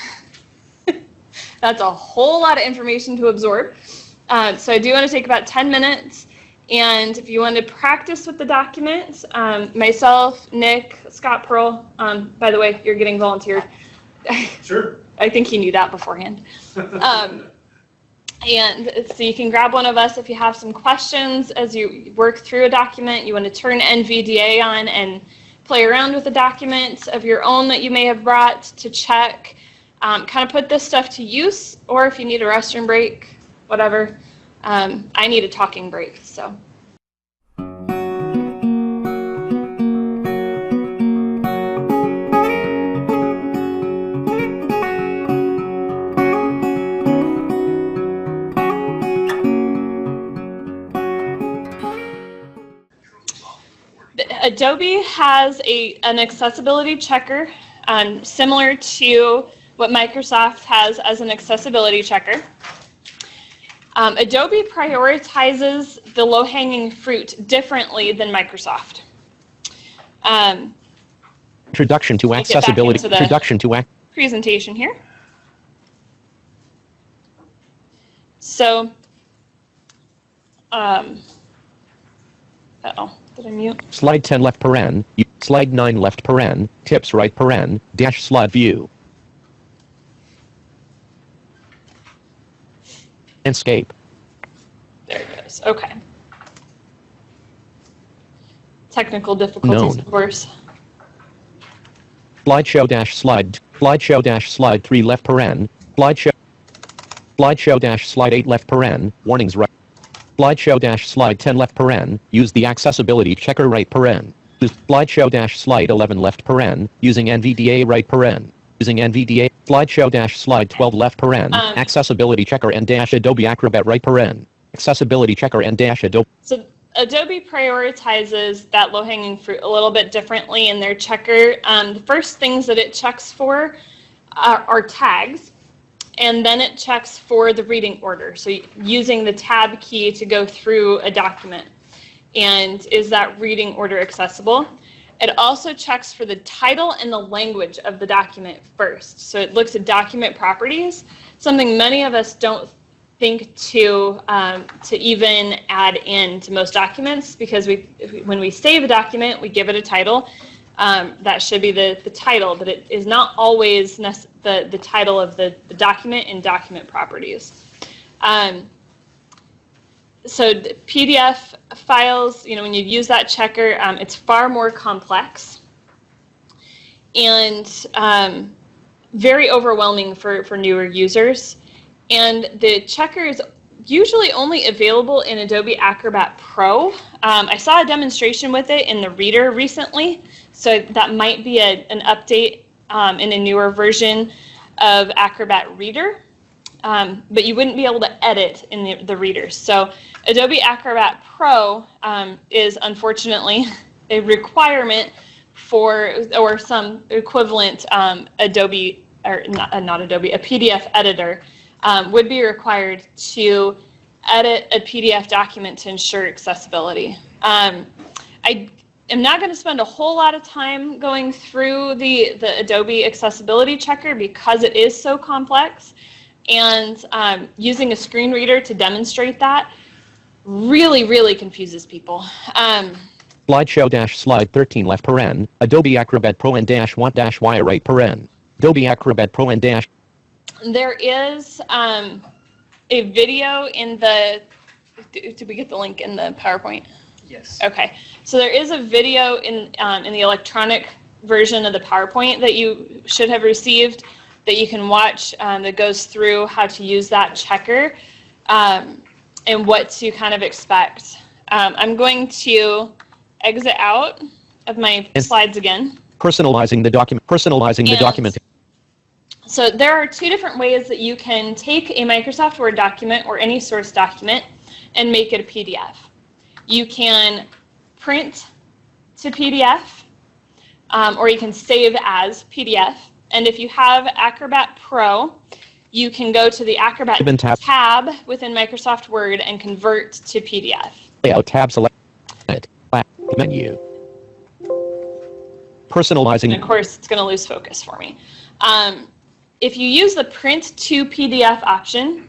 That's a whole lot of information to absorb. So I do want to take about 10 minutes. And if you want to practice with the document, myself, Nick, Scott Pearl, by the way, you're getting volunteered. Sure. I think he knew that beforehand. And so you can grab one of us if you have some questions as you work through a document. You want to turn NVDA on and play around with a document of your own that you may have brought to check. Kind of put this stuff to use, or if you need a restroom break, whatever. I need a talking break, so. Adobe has an accessibility checker similar to what Microsoft has as an accessibility checker. Adobe prioritizes the low-hanging fruit differently than Microsoft. Introduction to Let's get back accessibility. into the Introduction to presentation here. So, did I mute? Slide 10 left paren. Slide 9 left paren. Tips right paren. Dash slide view. Escape. There it goes. Okay. Technical difficulties, Known. of course. Slideshow dash slide. Slideshow dash slide 3 left paren. Slideshow dash slide 8 left paren. Warnings right. Slideshow dash slide 10 left paren. Use the accessibility checker right paren. Slideshow dash slide 11 left paren. Using NVDA right paren. Using NVDA. Slideshow dash slide 12 left paren. Accessibility checker and dash Adobe Acrobat right paren. Accessibility checker and dash Adobe. So Adobe prioritizes that low-hanging fruit a little bit differently in their checker. The first things that it checks for are tags, and then it checks for the reading order. So using the tab key to go through a document. And is that reading order accessible? It also checks for the title and the language of the document first. So it looks at document properties, something many of us don't think to even add in to most documents, because when we save a document, we give it a title. That should be the title, but it is not always the title of the document in document properties. So the PDF files, when you use that checker, it's far more complex and very overwhelming for newer users. And the checker is usually only available in Adobe Acrobat Pro. I saw a demonstration with it in the Reader recently, so that might be an update in a newer version of Acrobat Reader. but you wouldn't be able to edit in the readers. So Adobe Acrobat Pro is unfortunately a requirement for, or some equivalent Adobe, or not Adobe, a PDF editor would be required to edit a PDF document to ensure accessibility. I am not going to spend a whole lot of time going through the Adobe Accessibility Checker because it is so complex, and using a screen reader to demonstrate that really confuses people. Slide 13 left paren, Adobe Acrobat Pro and -1 right paren, Adobe Acrobat Pro and dash. There is a video in the, did we get the link in the PowerPoint? Yes. Okay, so there is a video in the electronic version of the PowerPoint that you should have received that you can watch that goes through how to use that checker and what to kind of expect. I'm going to exit out of my slides again. Personalizing the document. So there are two different ways that you can take a Microsoft Word document or any source document and make it a PDF. You can print to PDF, or you can save as PDF. And if you have Acrobat Pro, you can go to the Acrobat tab within Microsoft Word and convert to PDF. Layout tab, select menu. Personalizing. And of course, it's going to lose focus for me. If you use the print to PDF option,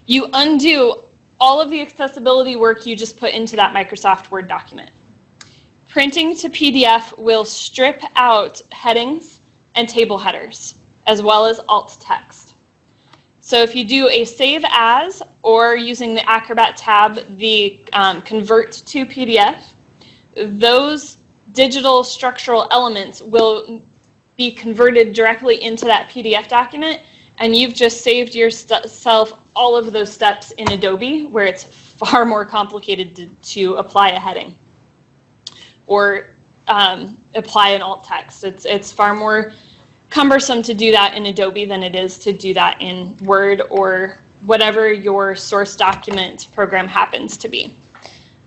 you undo all of the accessibility work you just put into that Microsoft Word document. Printing to PDF will strip out headings and table headers, as well as alt text. So if you do a save as, or using the Acrobat tab, the convert to PDF, those digital structural elements will be converted directly into that PDF document, and you've just saved yourself all of those steps in Adobe, where it's far more complicated to apply a heading or apply an alt text. It's far more cumbersome to do that in Adobe than it is to do that in Word or whatever your source document program happens to be.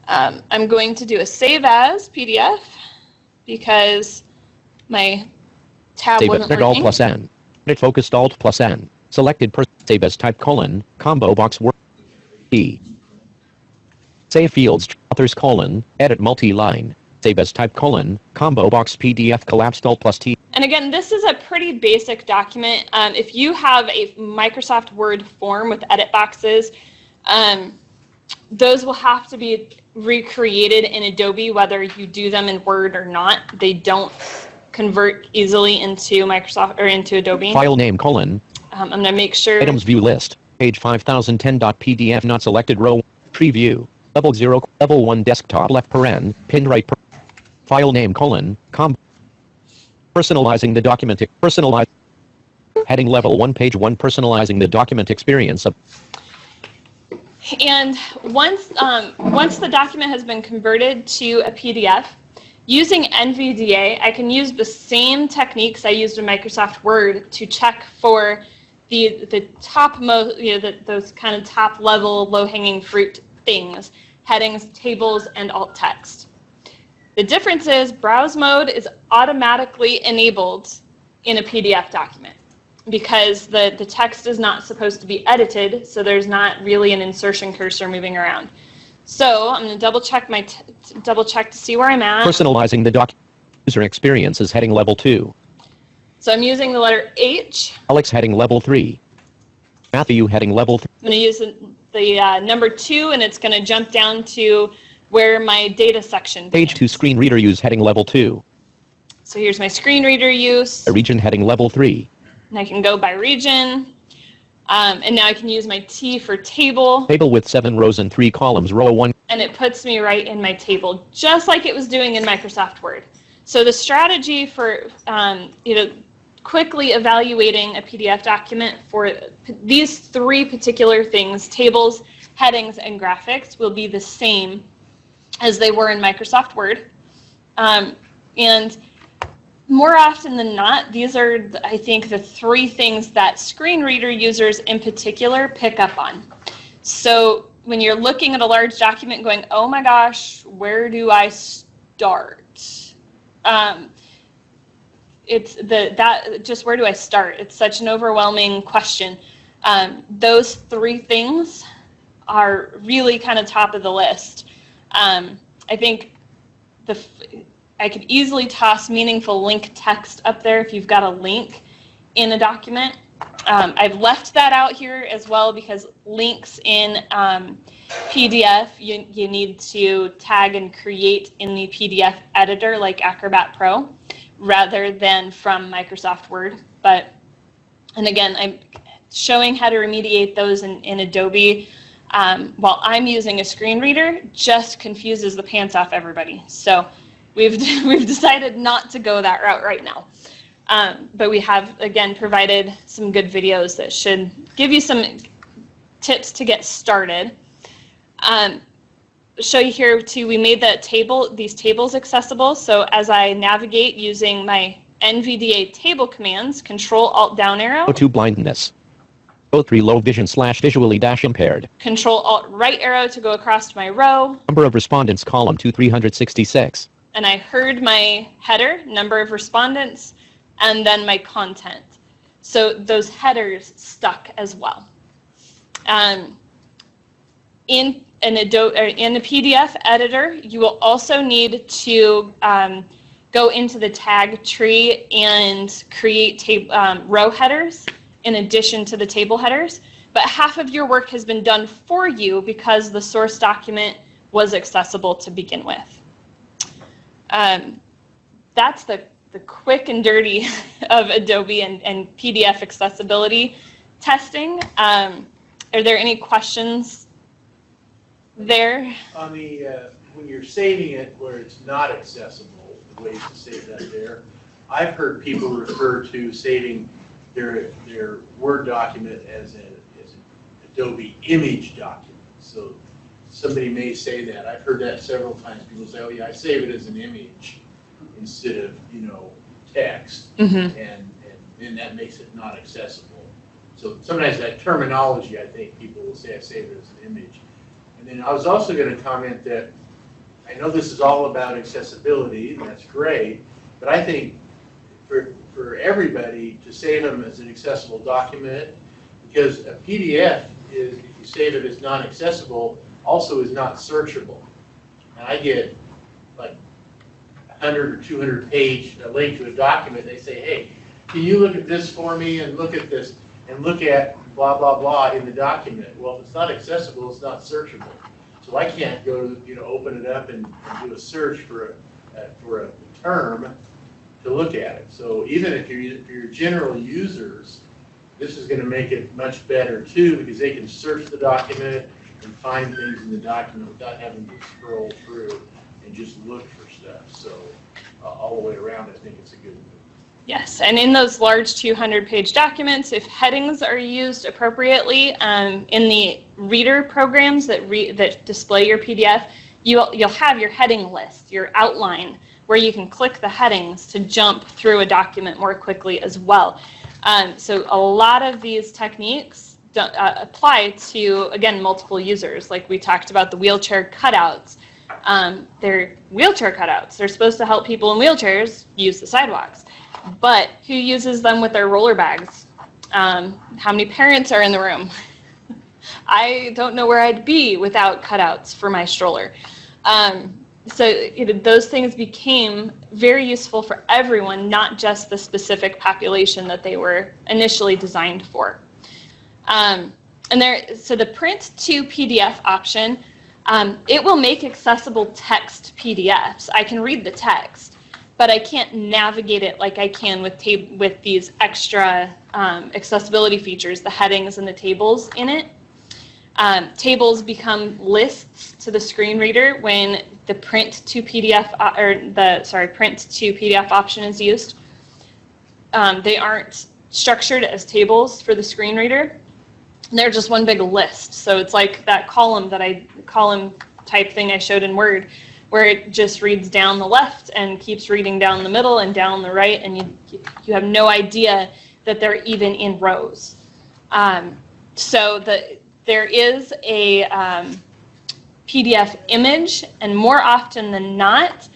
I'm going to do a save as PDF because my tab Save wasn't as Alt working. plus N. It focused Alt plus N. Selected save as type : combo box word E. Save fields authors : edit multi-line. Save as type : combo box PDF collapsed Alt plus T. And again, this is a pretty basic document. If you have a Microsoft Word form with edit boxes, those will have to be recreated in Adobe, whether you do them in Word or not. They don't convert easily into Microsoft or into Adobe. File name : I'm going to make sure. items view list. Page 5010.pdf not selected row. Preview. Level 0. Level 1 desktop left paren. Pin right. File name : personalizing the document. Personalize. Heading level 1 page 1 personalizing the document experience of. And once the document has been converted to a PDF, using NVDA, I can use the same techniques I used in Microsoft Word to check for the topmost, those kind of top level, low-hanging fruit things, headings, tables, and alt text. The difference is browse mode is automatically enabled in a PDF document because the text is not supposed to be edited, so there's not really an insertion cursor moving around. So I'm going to double check to see where I'm at. Personalizing the document. User experience is heading level 2. So I'm using the letter H. Alex heading level 3. Matthew heading level 3. I'm going to use the number 2, and it's going to jump down to where my data section Page 2 screen reader use heading level 2. So here's my screen reader use. Region heading level 3. And I can go by region. And now I can use my T for table. Table with 7 rows and 3 columns, row 1. And it puts me right in my table, just like it was doing in Microsoft Word. So the strategy for quickly evaluating a PDF document for these 3 particular things, tables, headings, and graphics, will be the same as they were in Microsoft Word. And more often than not, these are, I think, the 3 things that screen reader users in particular pick up on. So when you're looking at a large document going, oh my gosh, where do I start? Just where do I start? It's such an overwhelming question. Those 3 things are really kind of top of the list. I think I could easily toss meaningful link text up there if you've got a link in a document. I've left that out here as well because links in PDF, you need to tag and create in the PDF editor like Acrobat Pro rather than from Microsoft Word. And again, I'm showing how to remediate those in Adobe while I'm using a screen reader just confuses the pants off everybody. So we've decided not to go that route right now. But we have, again, provided some good videos that should give you some tips to get started. Show you here too, we made these tables accessible. So as I navigate using my NVDA table commands, Control-Alt down arrow. Go to blindness. O3 low vision / visually -impaired. Control-Alt right arrow to go across my row. Number of respondents column 2 366. And I heard my header, number of respondents, and then my content. So those headers stuck as well. In a PDF editor, you will also need to go into the tag tree and create row headers in addition to the table headers. But half of your work has been done for you because the source document was accessible to begin with. That's the quick and dirty of Adobe and PDF accessibility testing. Are there any questions there? On the, when you're saving it where it's not accessible, the ways to save that there, I've heard people refer to saving their Word document as an Adobe image document. So somebody may say that. I've heard that several times. People say, oh yeah, I save it as an image instead of, text. And then that makes it not accessible. So sometimes that terminology, I think people will say I save it as an image. And then I was also going to comment that I know this is all about accessibility, and that's great, but I think for everybody to save them as an accessible document, because a PDF is, if you save it as non-accessible, also is not searchable. And I get like 100 or 200 page link to a document. They say, hey, can you look at this for me and look at this and look at blah, blah, blah in the document? Well, if it's not accessible, it's not searchable. So I can't go, open it up and do a search for a term to look at it. So even if you're general users, this is going to make it much better too, because they can search the document and find things in the document without having to scroll through and just look for stuff. So all the way around, I think it's a good move. Yes, and in those large 200-page documents, if headings are used appropriately in the reader programs that display your PDF, you'll have your heading list, your outline, where you can click the headings to jump through a document more quickly as well. So a lot of these techniques apply to, again, multiple users. Like we talked about the wheelchair cutouts. They're wheelchair cutouts. They're supposed to help people in wheelchairs use the sidewalks. But who uses them with their roller bags? How many parents are in the room? I don't know where I'd be without cutouts for my stroller. So those things became very useful for everyone, not just the specific population that they were initially designed for. So the print to PDF option, it will make accessible text PDFs. I can read the text, but I can't navigate it like I can with these extra accessibility features, the headings and the tables in it. Tables become lists to the screen reader when the print to PDF print to PDF option is used. They aren't structured as tables for the screen reader. They're just one big list. So it's like that column type thing I showed in Word. where it just reads down the left and keeps reading down the middle and down the right, and you have no idea that they're even in rows. So there is a PDF image, and more often than not,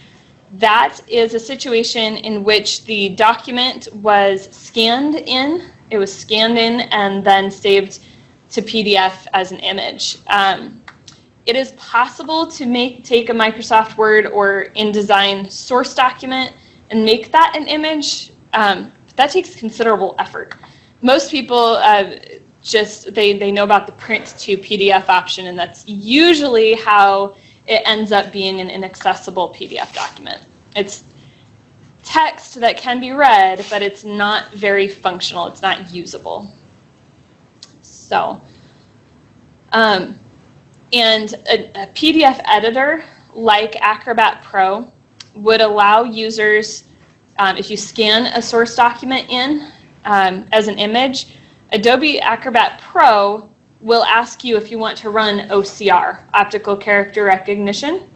that is a situation in which the document was scanned in. It was scanned in and then saved to PDF as an image. It is possible to take a Microsoft Word or InDesign source document and make that an image. But that takes considerable effort. Most people they know about the print to PDF option, and that's usually how it ends up being an inaccessible PDF document. It's text that can be read, but it's not very functional. It's not usable. So, and a PDF editor like Acrobat Pro would allow users, if you scan a source document in as an image, Adobe Acrobat Pro will ask you if you want to run OCR, optical character recognition,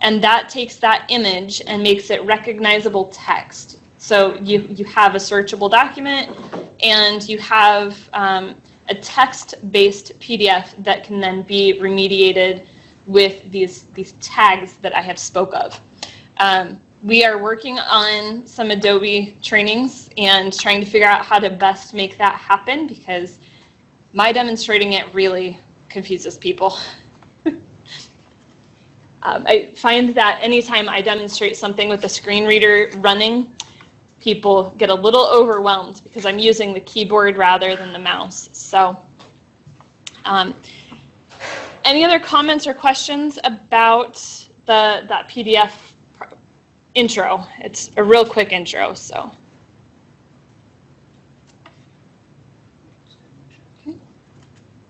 and that takes that image and makes it recognizable text. So you have a searchable document, and you have a text-based PDF that can then be remediated with these tags that I have spoke of. We are working on some Adobe trainings and trying to figure out how to best make that happen, because my demonstrating it really confuses people. I find that anytime I demonstrate something with the screen reader running, people get a little overwhelmed because I'm using the keyboard rather than the mouse. So, any other comments or questions about that PDF intro? It's a real quick intro, so.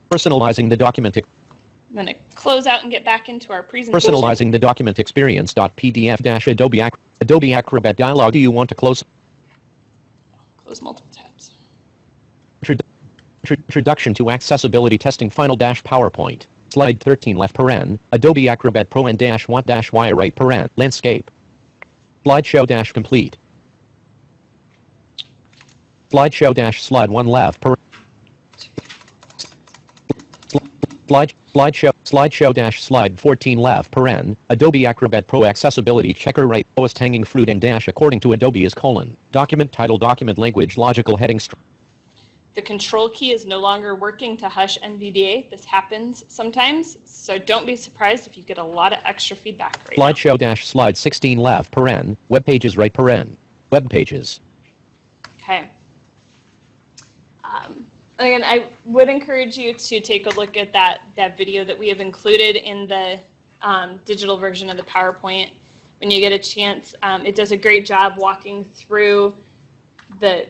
Personalizing the document. I'm going to close out and get back into our presentation. Personalizing the document experience.pdf-Adobe Adobe Acrobat dialog. Do you want to close? Close multiple tabs. Introduction to accessibility testing. Final PowerPoint. Slide 13 left paren. Adobe Acrobat Pro and -want-y right paren. Landscape. Slideshow complete. Slideshow-slide 1 left paren. Slideshow-slide 14 left paren. Adobe Acrobat Pro accessibility checker right. Lowest hanging fruit and dash according to Adobe is : document title, document language, logical heading. The control key is no longer working to hush NVDA. This happens sometimes, so don't be surprised if you get a lot of extra feedback right now. Slideshow-slide 16 left paren. Web pages right paren. Web pages. Okay. Again, I would encourage you to take a look at that video that we have included in the digital version of the PowerPoint when you get a chance. It does a great job walking through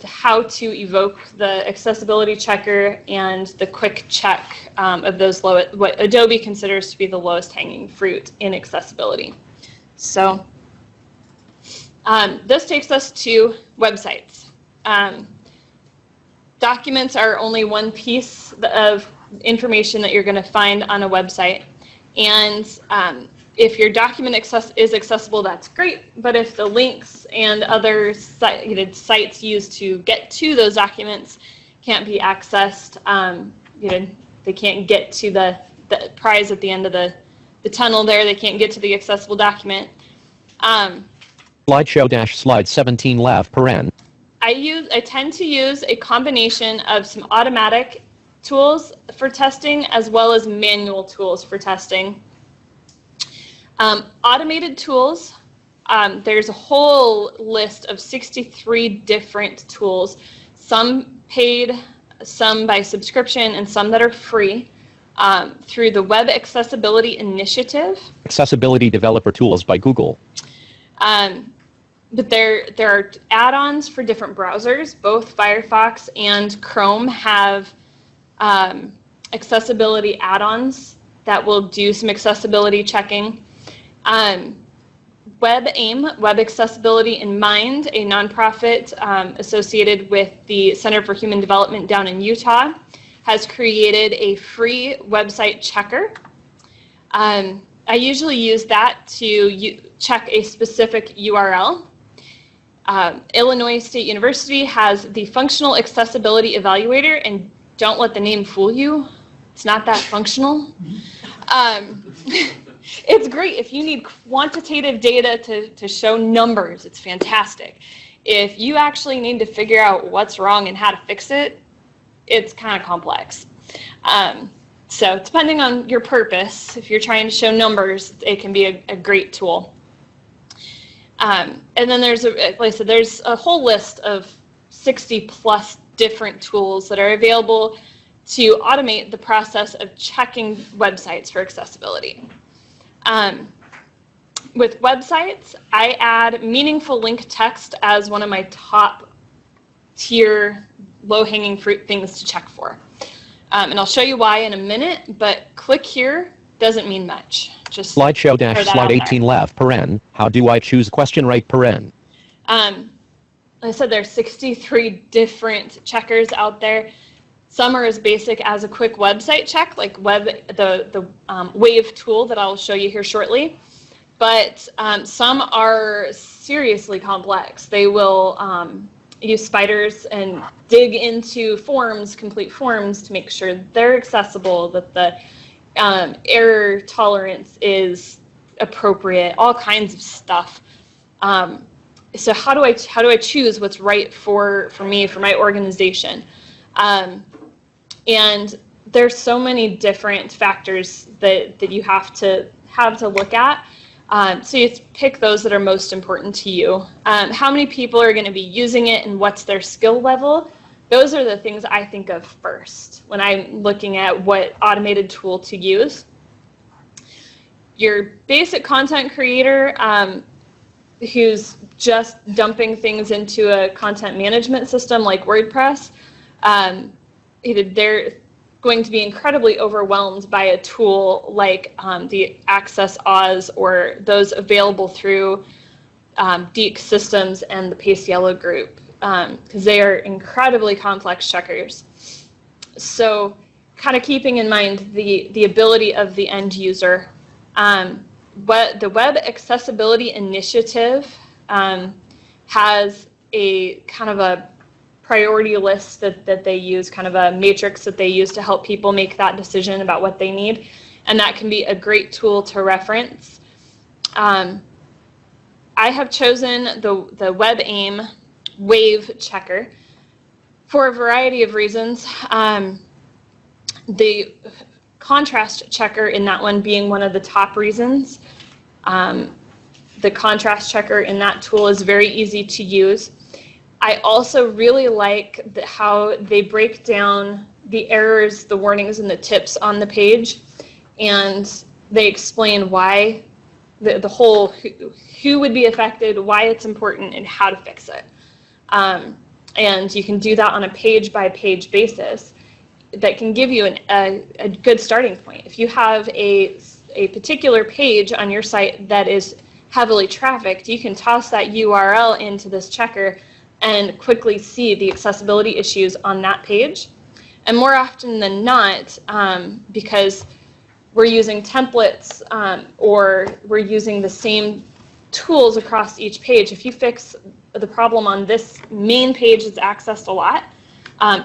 how to evoke the accessibility checker and the quick check of those what Adobe considers to be the lowest hanging fruit in accessibility. So this takes us to websites. Documents are only one piece of information that you're going to find on a website, and if your document is accessible, that's great, but if the links and other sites used to get to those documents can't be accessed, they can't get to the prize at the end of the tunnel there, they can't get to the accessible document. Slideshow-slide 17 left paren. I tend to use a combination of some automatic tools for testing as well as manual tools for testing. Automated tools, there's a whole list of 63 different tools, some paid, some by subscription, and some that are free through the Web Accessibility Initiative. Accessibility Developer Tools by Google. But there are add-ons for different browsers. Both Firefox and Chrome have accessibility add-ons that will do some accessibility checking. WebAIM, Web Accessibility in Mind, a nonprofit associated with the Center for Human Development down in Utah, has created a free website checker. I usually use that to check a specific URL. Illinois State University has the Functional Accessibility Evaluator, and don't let the name fool you. It's not that functional. It's great if you need quantitative data to show numbers. It's fantastic. If you actually need to figure out what's wrong and how to fix it, it's kind of complex. So depending on your purpose, if you're trying to show numbers, it can be a great tool. And then there's like I said, there's a whole list of 60 plus different tools that are available to automate the process of checking websites for accessibility. With websites, I add meaningful link text as one of my top tier low-hanging fruit things to check for. And I'll show you why in a minute, but click here doesn't mean much. Just Slideshow throw that slide out 18 left, paren. How do I choose question right, paren? Like I said, there's 63 different checkers out there. Some are as basic as a quick website check, like the Wave tool that I'll show you here shortly. But some are seriously complex. They will use spiders and dig into forms, complete forms, to make sure they're accessible, that the error tolerance is appropriate, all kinds of stuff. So how do I choose what's right for me, for my organization? And there's so many different factors that you have to look at. So you pick those that are most important to you. How many people are going to be using it and what's their skill level? Those are the things I think of first when I'm looking at what automated tool to use. Your basic content creator who's just dumping things into a content management system like WordPress, they're going to be incredibly overwhelmed by a tool like the Access Oz or those available through Deek Systems and the Pace Yellow group, because they are incredibly complex checkers. So kind of keeping in mind the ability of the end user. The Web Accessibility Initiative has a kind of a priority list that they use, kind of a matrix that they use to help people make that decision about what they need. And that can be a great tool to reference. I have chosen the WebAIM Wave checker for a variety of reasons. The contrast checker in that one being one of the top reasons. The contrast checker in that tool is very easy to use. I also really like how they break down the errors, the warnings, and the tips on the page, and they explain why the whole who would be affected, why it's important, and how to fix it. And you can do that on a page-by-page basis. That can give you a good starting point. If you have a particular page on your site that is heavily trafficked, you can toss that URL into this checker and quickly see the accessibility issues on that page. And more often than not, because we're using templates or we're using the same tools across each page, if you fix the problem on this main page that's accessed a lot,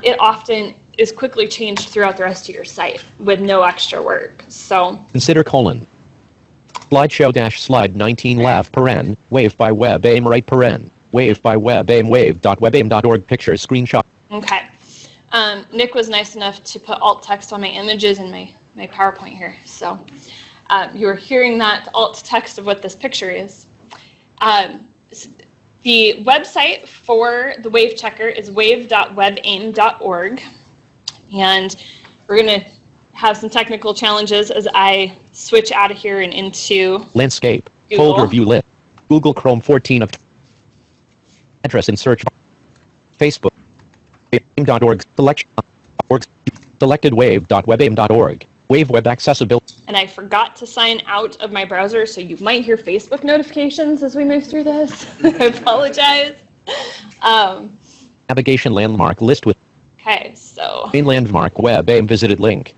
it often is quickly changed throughout the rest of your site with no extra work. So Consider : Slideshow slide 19 left, paren. Wave by WebAIM right, paren. Wave by WebAIM wave.webaim.org picture screenshot. okay. Nick was nice enough to put alt text on my images in my PowerPoint here. So you are hearing that alt text of what this picture is. The website for the Wave checker is wave.webaim.org. And we're going to have some technical challenges as I switch out of here and into Landscape. Google. Folder view list. Google Chrome 14 of address in search. Facebook. WebAIM.org. Selected wave.webaim.org. Wave web accessibility. And I forgot to sign out of my browser, so you might hear Facebook notifications as we move through this. I apologize. Navigation landmark list with Okay, so main landmark WebAIM visited link.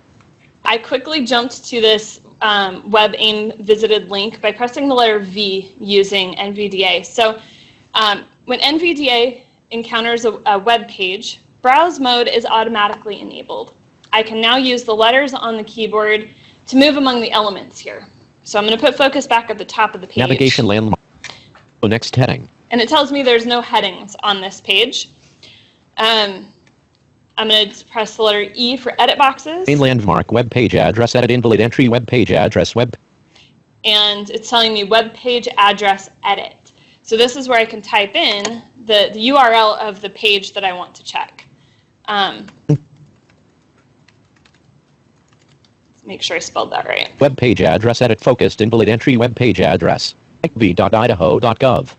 I quickly jumped to this web aim visited link by pressing the letter V using NVDA. So when NVDA encounters a web page, browse mode is automatically enabled. I can now use the letters on the keyboard to move among the elements here. So I'm going to put focus back at the top of the page. Navigation landmark. Next heading. And it tells me there's no headings on this page. I'm going to press the letter E for edit boxes. Main landmark, web page address, edit invalid entry, web page address, web. And it's telling me web page address edit. So this is where I can type in the URL of the page that I want to check. Make sure I spelled that right. Web page address, edit focused invalid entry, web page address. v.idaho.gov.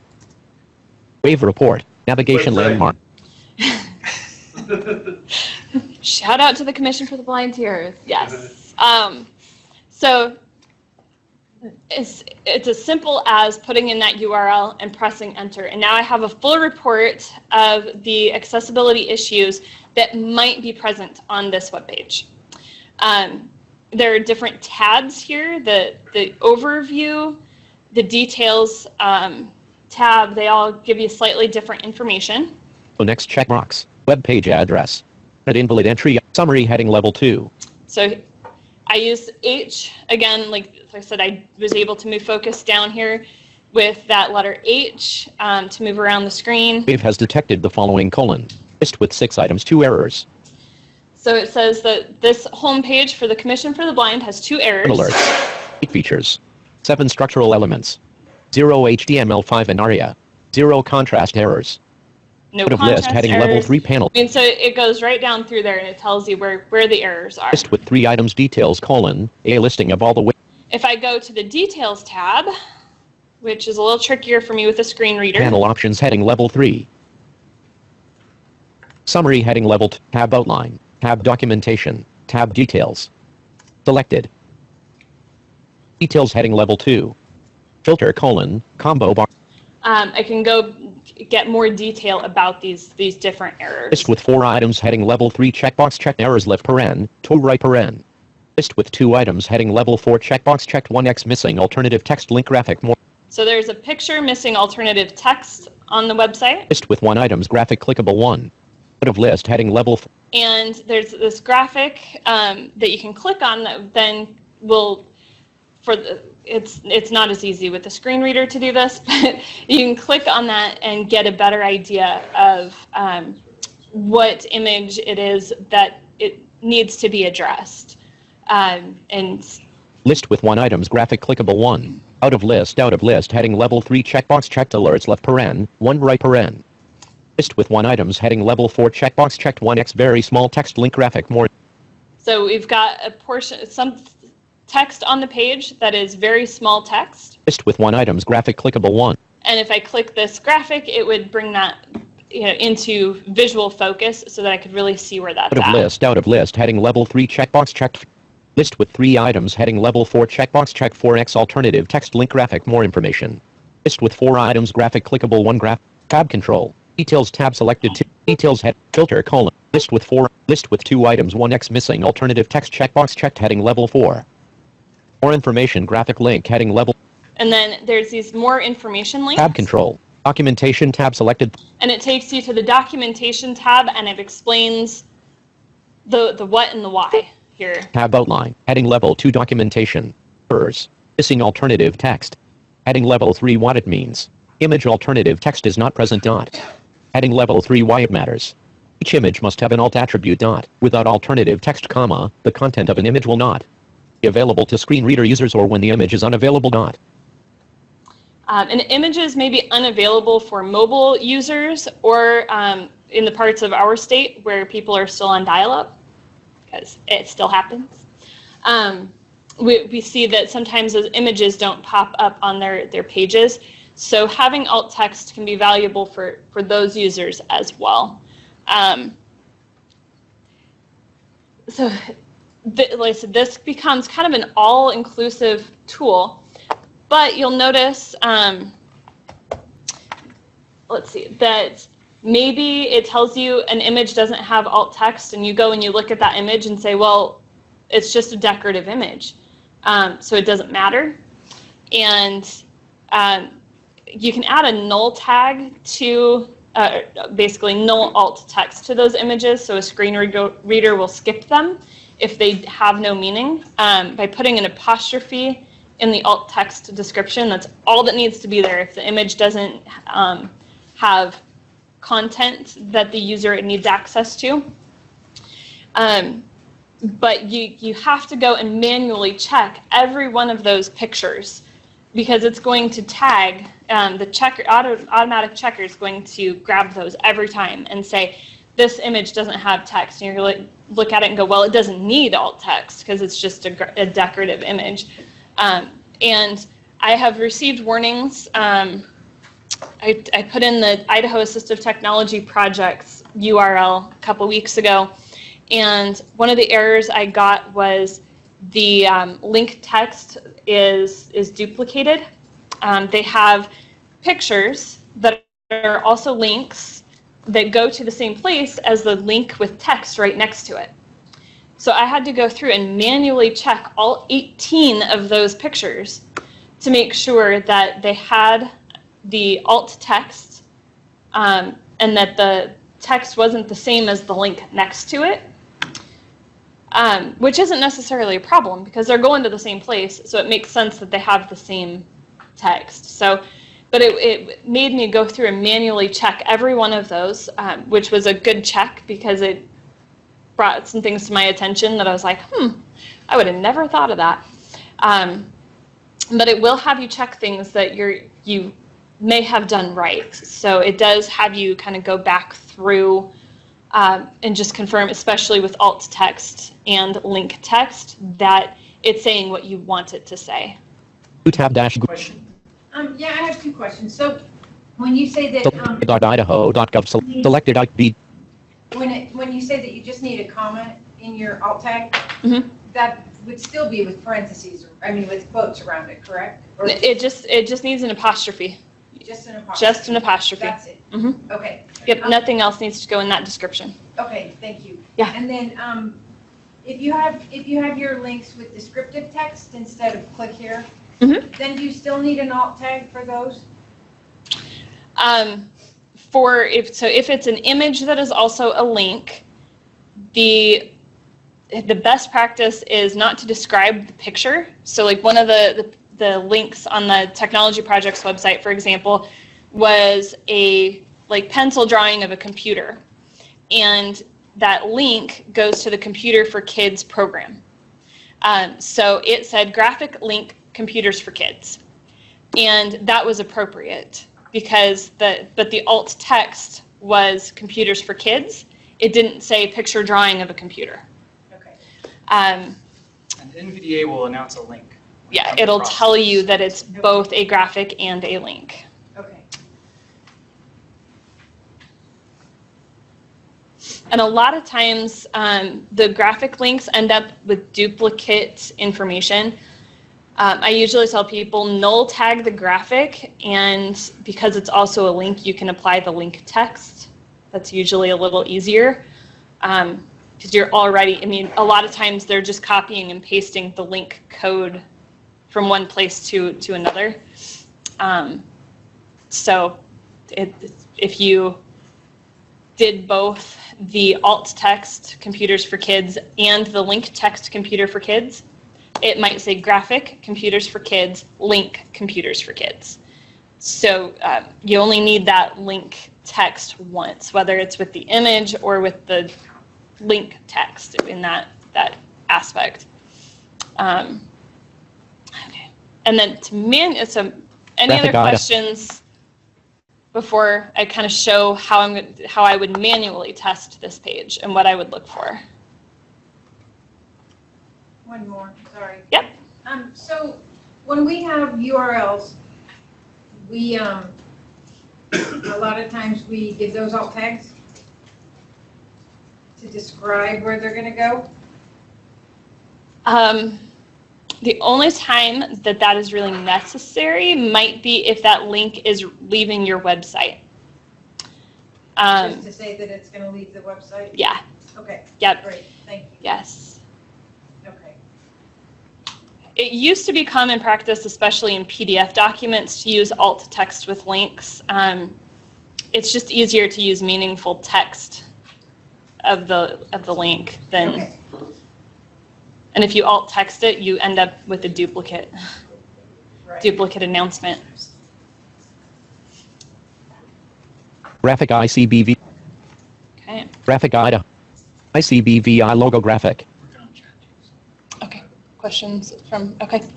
Wave report. Navigation Website. landmark. Shout out to the Commission for the Blind here. Yes. So it's as simple as putting in that URL and pressing enter. And now I have a full report of the accessibility issues that might be present on this webpage. There are different tabs here, the overview, the details tab, they all give you slightly different information. Next checkbox. Web page address. Edit invalid entry, summary heading level 2. So I used H, again, like I said, I was able to move focus down here with that letter H to move around the screen. Wave has detected the following : list with 6 items, 2 errors. So it says that this home page for the Commission for the Blind has 2 errors. Alerts. 8 features. 7 structural elements. 0 HTML5 and ARIA. 0 contrast errors. No Out of contrast list heading errors. level 3 panel. And so it goes right down through there and it tells you where the errors are. List with 3 items, details : a listing of all the If I go to the Details tab, which is a little trickier for me with a screen reader. panel options heading level 3. Summary heading level 2. Tab outline. Tab documentation. Tab details. Selected. Details heading level 2. Filter : combo bar. I can go get more detail about these different errors. List with 4 items heading level 3 checkbox checked errors left paren, to right paren. List with 2 items heading level 4 checkbox checked 1x missing alternative text link graphic more. So there's a picture missing alternative text on the website. List with 1 items graphic clickable 1. Out of list heading level 4. And there's this graphic that you can click on that then will, it's not as easy with the screen reader to do this, but you can click on that and get a better idea of what image it is that it needs to be addressed. And List with 1 items graphic clickable 1. Out of list heading level 3 checkbox checked alerts left paren, 1 right paren. List with 1 items heading level 4 checkbox checked 1x very small text link graphic more. so we've got a portion, some text on the page that is very small text. List with 1 items graphic clickable 1. And if I click this graphic, it would bring that into visual focus so that I could really see where that's Out of list heading level 3 checkbox checked. List with 3 items heading level 4 checkbox check 4x alternative text link graphic more information. List with 4 items graphic clickable 1 graph. Tab control. Details tab selected 2. Details head filter : list with 4. List with 2 items 1x missing alternative text checkbox checked heading level 4. More information graphic link heading level. And then there's these more information links. Tab control. Documentation tab selected. And it takes you to the documentation tab and it explains the what and the why here. Tab outline. Heading level 2 documentation. Errors. Missing alternative text. Heading level 3 what it means. Image alternative text is not present. Heading level 3 why it matters. Each image must have an alt attribute. Without alternative text, the content of an image will not be available to screen reader users or when the image is unavailable. And images may be unavailable for mobile users or in the parts of our state where people are still on dial-up, because it still happens. We see that sometimes those images don't pop up on their pages. So having alt text can be valuable for those users as well. Like I said, this becomes kind of an all-inclusive tool, but you'll notice, let's see, that maybe it tells you an image doesn't have alt text and you go and you look at that image and say, well, it's just a decorative image. so it doesn't matter. And you can add a null tag to, basically null alt text to those images, so a screen reader will skip them if they have no meaning, by putting an apostrophe in the alt text description. That's all that needs to be there. If the image doesn't have content that the user needs access to. But you have to go and manually check every one of those pictures, because it's going to tag, the checker, automatic checker is going to grab those every time and say, this image doesn't have text. And you're going to look at it and go, well, it doesn't need alt text because it's just a decorative image. And I have received warnings. I put in the Idaho Assistive Technology Project's URL a couple weeks ago, and one of the errors I got was the link text is duplicated. They have pictures that are also links that go to the same place as the link with text right next to it. So I had to go through and manually check all 18 of those pictures to make sure that they had the alt text, and that the text wasn't the same as the link next to it, which isn't necessarily a problem because they're going to the same place, so it makes sense that they have the same text. So, but it made me go through and manually check every one of those, which was a good check because it brought some things to my attention that I was like, I would have never thought of that. But it will have you check things that you may have done right. So it does have you kind of go back through and just confirm, especially with alt text and link text, that it's saying what you want it to say. Tab dash Question. Yeah, I have two questions. So when you say that Idaho.gov selected IB. when you say that you just need a comma in your alt tag, Mhm. that would still be with parentheses, I mean with quotes around it, correct? Or It just needs an apostrophe. just an apostrophe? Just an apostrophe. That's it. Mhm. Okay. Yep, nothing else needs to go in that description. Okay, thank you. Yeah. And then if you have your links with descriptive text instead of click here, Mhm. then do you still need an alt tag for those? If it's an image that is also a link, the best practice is not to describe the picture. So like one of the links on the Technology Project's website, for example, was a pencil drawing of a computer. And that link goes to the Computer for Kids program. So it said graphic link Computers for Kids. And that was appropriate because but the alt text was Computers for Kids. It didn't say picture drawing of a computer. Okay. And NVDA will announce a link. Yeah, it'll tell you that it's both a graphic and a link. Okay. And a lot of times the graphic links end up with duplicate information. I usually tell people null tag the graphic, and because it's also a link, you can apply the link text. That's usually a little easier because you're already, a lot of times they're just copying and pasting the link code from one place to another. So if you did both the alt text Computers for Kids and the link text Computer for Kids, it might say graphic Computers for Kids, link Computers for Kids. So you only need that link text once, whether it's with the image or with the link text in that aspect. Okay. And then any other questions before I kind of show how I would manually test this page and what I would look for? One more, sorry. Yep. So when we have URLs, we a lot of times we give those alt tags to describe where they're going to go. The only time that is really necessary might be if that link is leaving your website. Just to say that it's going to leave the website? Yeah. Okay. Yep. Great, thank you. Yes. Okay. it used to be common practice, especially in PDF documents, to use alt text with links. It's just easier to use meaningful text of the link than, Okay. and if you alt text it, you end up with a duplicate announcement. Graphic ICBV. Okay. Graphic Idaho. ICBVI logo graphic. Okay. Questions from, okay. All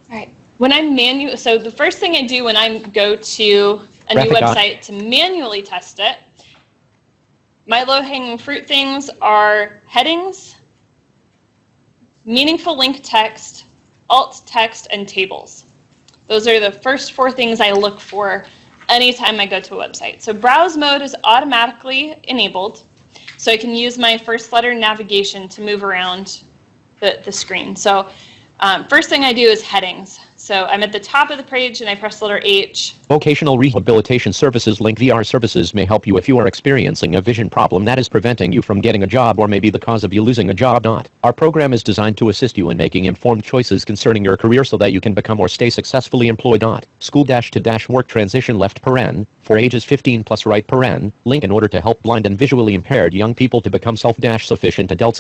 right. When I'm so the first thing I do when I go to a new Graphic website to manually test it, my low-hanging fruit things are headings, meaningful link text, alt text, and tables. Those are the first 4 things I look for anytime I go to a website. So browse mode is automatically enabled, so I can use my first letter navigation to move around the screen. So first thing I do is headings. So I'm at the top of the page and I press the letter H. Vocational Rehabilitation Services link. VR services may help you if you are experiencing a vision problem that is preventing you from getting a job or may be the cause of you losing a job. Our program is designed to assist you in making informed choices concerning your career so that you can become or stay successfully employed. School-to-work transition left paren, for ages 15 plus right paren, link in order to help blind and visually impaired young people to become self-sufficient adults,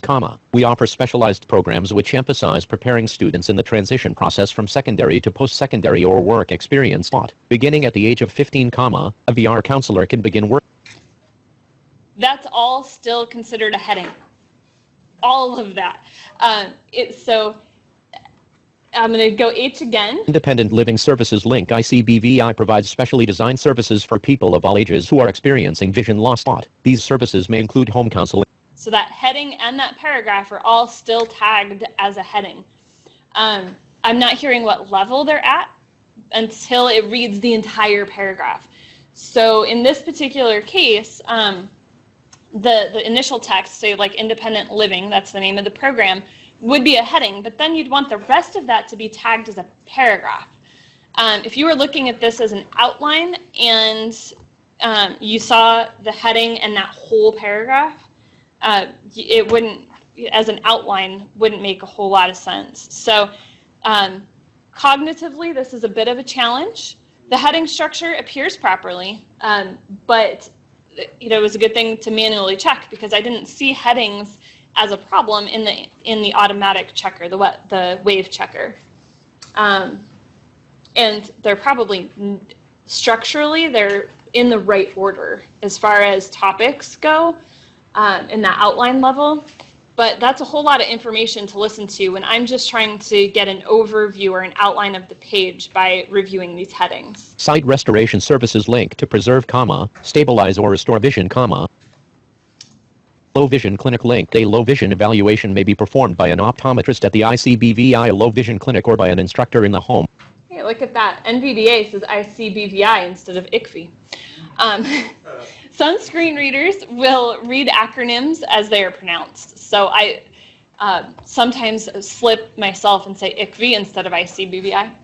We offer specialized programs which emphasize preparing students in the transition process from secondary to post-secondary or work experience. Beginning at the age of 15, a VR counselor can begin work. That's all still considered a heading. All of that. So I'm going to go H again. Independent Living Services link. ICBVI provides specially designed services for people of all ages who are experiencing vision loss. These services may include home counseling. So that heading and that paragraph are all still tagged as a heading. I'm not hearing what level they're at until it reads the entire paragraph. So in this particular case, the initial text, say like independent living, that's the name of the program, would be a heading, but then you'd want the rest of that to be tagged as a paragraph. If you were looking at this as an outline and you saw the heading and that whole paragraph, it wouldn't, as an outline, wouldn't make a whole lot of sense. So cognitively, this is a bit of a challenge. The heading structure appears properly, but it was a good thing to manually check because I didn't see headings as a problem in the automatic checker, the wave checker. And they're probably structurally they're in the right order as far as topics go in that outline level. But that's a whole lot of information to listen to when I'm just trying to get an overview or an outline of the page by reviewing these headings. Sight Restoration Services link to preserve, stabilize or restore vision, Low vision clinic link. A low vision evaluation may be performed by an optometrist at the ICBVI low vision clinic or by an instructor in the home. Hey, look at that. NVDA says ICBVI instead of ICFI. Some screen readers will read acronyms as they are pronounced. So I sometimes slip myself and say ICFI instead of ICBVI.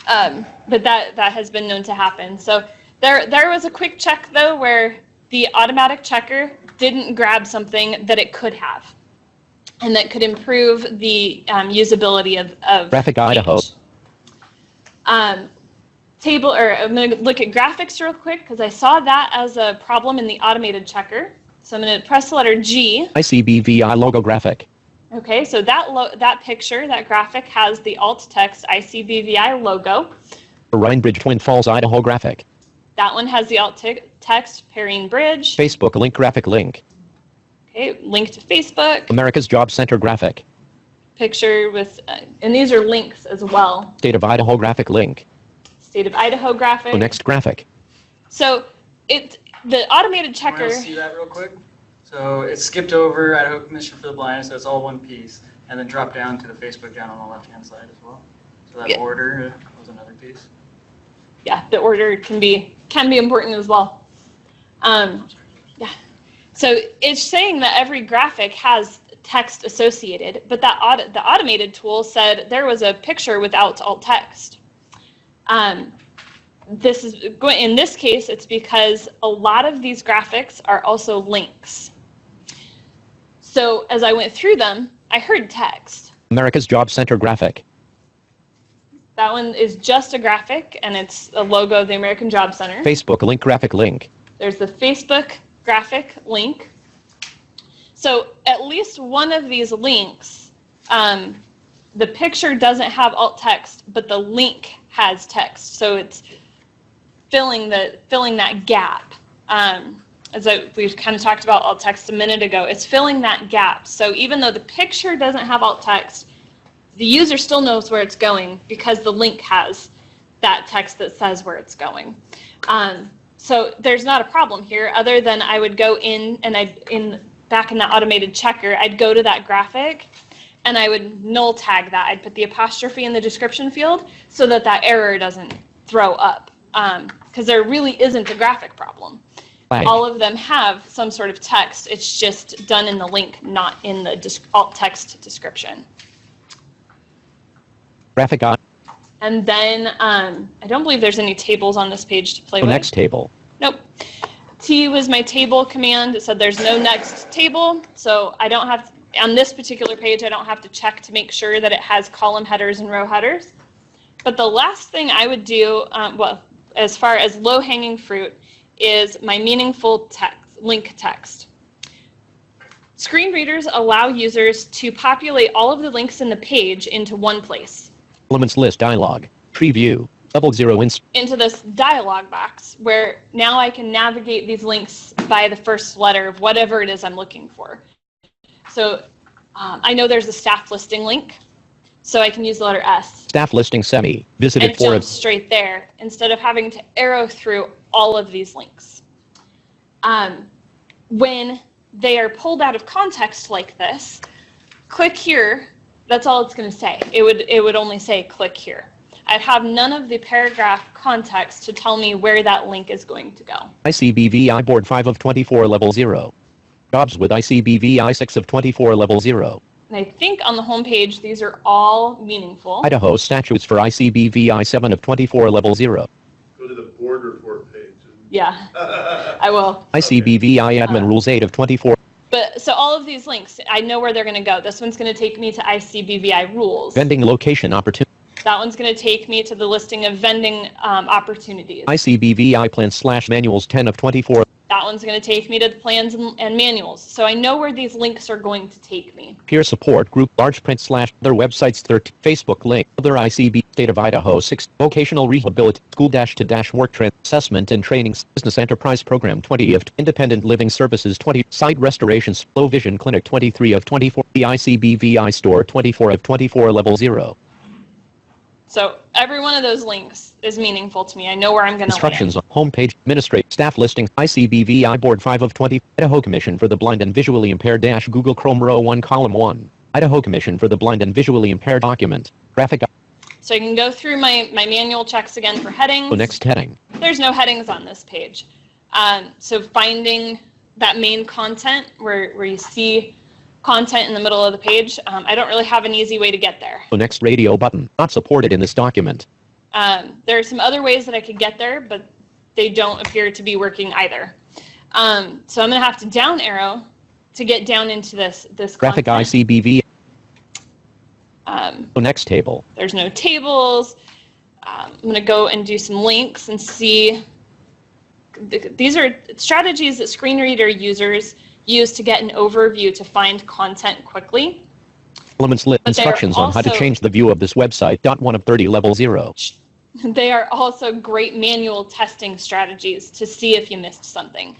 But that has been known to happen. So there was a quick check, though, where the automatic checker didn't grab something that it could have and that could improve the usability of Graphic Idaho. I'm going to look at graphics real quick because I saw that as a problem in the automated checker. So I'm going to press the letter G. ICBVI logo graphic. Okay, so that picture, that graphic has the alt text ICBVI logo. Rhine Bridge, Twin Falls, Idaho graphic. That one has the alt text Perrine Bridge. Facebook link graphic link. Okay, link to Facebook. America's Job Center graphic. Picture with, and these are links as well. State of Idaho graphic link. State of Idaho graphic. Next graphic. So the automated checker. Want to see that real quick? So it skipped over Idaho Commission for the Blind, so it's all one piece, and then dropped down to the Facebook down on the left-hand side as well. So that order was another piece. Yeah, the order can be important as well. Yeah. So it's saying that every graphic has text associated, but the automated tool said there was a picture without alt text. In this case, it's because a lot of these graphics are also links. So as I went through them, I heard text. America's Job Center graphic. That one is just a graphic, and it's a logo of the American Job Center. Facebook link graphic link. There's the Facebook graphic link. So at least one of these links, the picture doesn't have alt text, but the link has text. So it's filling that gap. As we've kind of talked about alt text a minute ago, it's filling that gap. So even though the picture doesn't have alt text, the user still knows where it's going because the link has that text that says where it's going. So there's not a problem here, other than I would go in and back in the automated checker, I'd go to that graphic and I would null tag that. I'd put the apostrophe in the description field so that that error doesn't throw up, because there really isn't a graphic problem. Flag. All of them have some sort of text. It's just done in the link, not in the alt text description. Graphic on. And then I don't believe there's any tables on this page to play with. Next table. Nope. T was my table command. It said there's no next table, so I don't have to, on this particular page, I don't have to check to make sure that it has column headers and row headers. But the last thing I would do, well, as far as low-hanging fruit, is my meaningful text, link text. Screen readers allow users to populate all of the links in the page into one place. Elements list dialog. Tree view. Level 0 into this dialog box where now I can navigate these links by the first letter of whatever it is I'm looking for. So I know there's a staff listing link, so I can use the letter S. Staff listing semi. Visited And it for jumps straight there instead of having to arrow through all of these links. When they are pulled out of context like this, click here, that's all it's going to say. It would only say click here. I'd have none of the paragraph context to tell me where that link is going to go. ICBVI Board 5 of 24 Level 0. Jobs with ICBVI 6 of 24 Level 0. And I think on the home page, these are all meaningful. Idaho statutes for ICBVI 7 of 24 Level 0. Go to the board report page. Yeah, I will. ICBVI admin rules 8 of 24. But so all of these links, I know where they're going to go. This one's going to take me to ICBVI rules. Vending location opportunity. That one's going to take me to the listing of vending opportunities. ICBVI plans / manuals 10 of 24. That one's going to take me to the plans and manuals. So I know where these links are going to take me. Peer support group large print / other websites 13. Facebook link. Other ICB State of Idaho 6. Vocational rehabilitation school - work trend assessment and training business enterprise program 20 of independent living services 20. Site restorations low vision clinic 23 of 24. The ICBVI store 24 of 24 level 0. So every one of those links is meaningful to me. I know where I'm going to land. Instructions on homepage, administrate, staff listing, ICBVI Board 5 of 20, Idaho Commission for the Blind and Visually Impaired - Google Chrome row 1 column 1, Idaho Commission for the Blind and Visually Impaired document, graphic. So I can go through my manual checks again for headings. The next heading. There's no headings on this page. So finding that main content where you see content in the middle of the page, I don't really have an easy way to get there. The next radio button, not supported in this document. There are some other ways that I could get there, but they don't appear to be working either. So I'm going to have to down arrow to get down into this Graphic content. ICBV. The next table. There's no tables. I'm going to go and do some links and see. These are strategies that screen reader users use to get an overview to find content quickly. Elements lit. But they're Instructions on how to also- change the view of this website. 1 of 30 level 0. They are also great manual testing strategies to see if you missed something.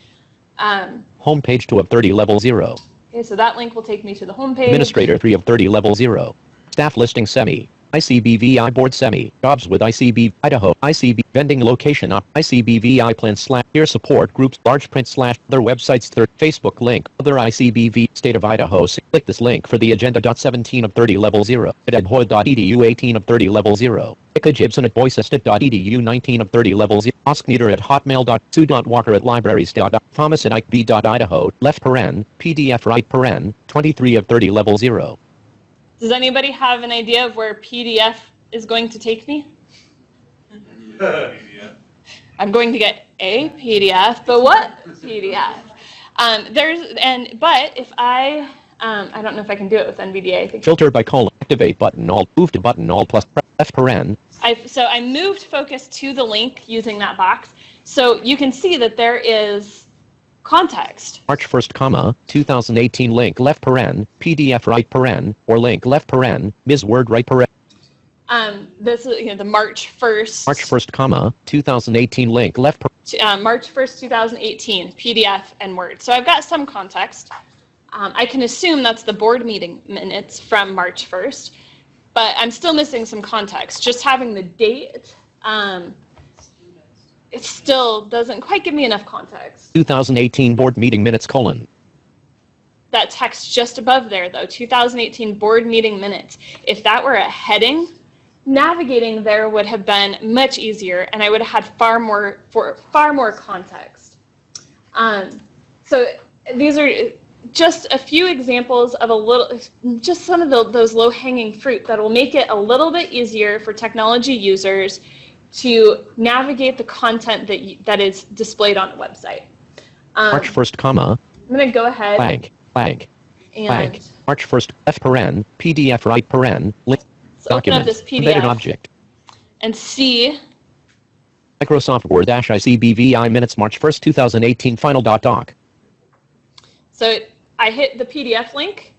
Homepage 2 of 30 level 0. Okay, so that link will take me to the homepage. Administrator 3 of 30 level 0. Staff listing semi. ICBVI board semi. Jobs with ICB Idaho. ICB vending location up. ICBVI plan / peer support groups large print / other websites 3. Facebook link. Other ICBV State of Idaho. Click this link for the agenda. 17 of 30 level 0. At edhoy.edu 18 of 30 level 0. Ika Gibson at boysestate.edu 19 of 30 level 0. Oskneeder at hotmail.sue.walker at libraries. Thomas at ike.idaho. Left paren. PDF right paren. 23 of 30 level 0. Does anybody have an idea of where PDF is going to take me? Yeah. I'm going to get a PDF, but what PDF? But if I don't know if I can do it with NVDA. I think Filter by colon. Activate button alt. Move to button alt plus left paren. So I moved focus to the link using that box. So you can see that there is context. March 1st, 2018 link left paren, PDF right paren, or link left paren, Ms. Word right paren. This is the March 1st. March 1st, 2018 link left paren. March 1st, 2018, PDF and Word. So I've got some context. I can assume that's the board meeting minutes from March 1st, but I'm still missing some context. Just having the date, it still doesn't quite give me enough context. 2018 board meeting minutes : That text just above there, though, 2018 board meeting minutes. If that were a heading, navigating there would have been much easier, and I would have had far more context. So these are just a few examples of just some of those low-hanging fruit that will make it a little bit easier for technology users to navigate the content that is displayed on a website. March 1st, I'm going to go ahead blank. and March 1st, F paren, PDF right paren, link, let's open up document, this embedded PDF object. and see. Microsoft Word -ICBVI minutes March 1st, 2018 final .doc. So I hit the PDF link,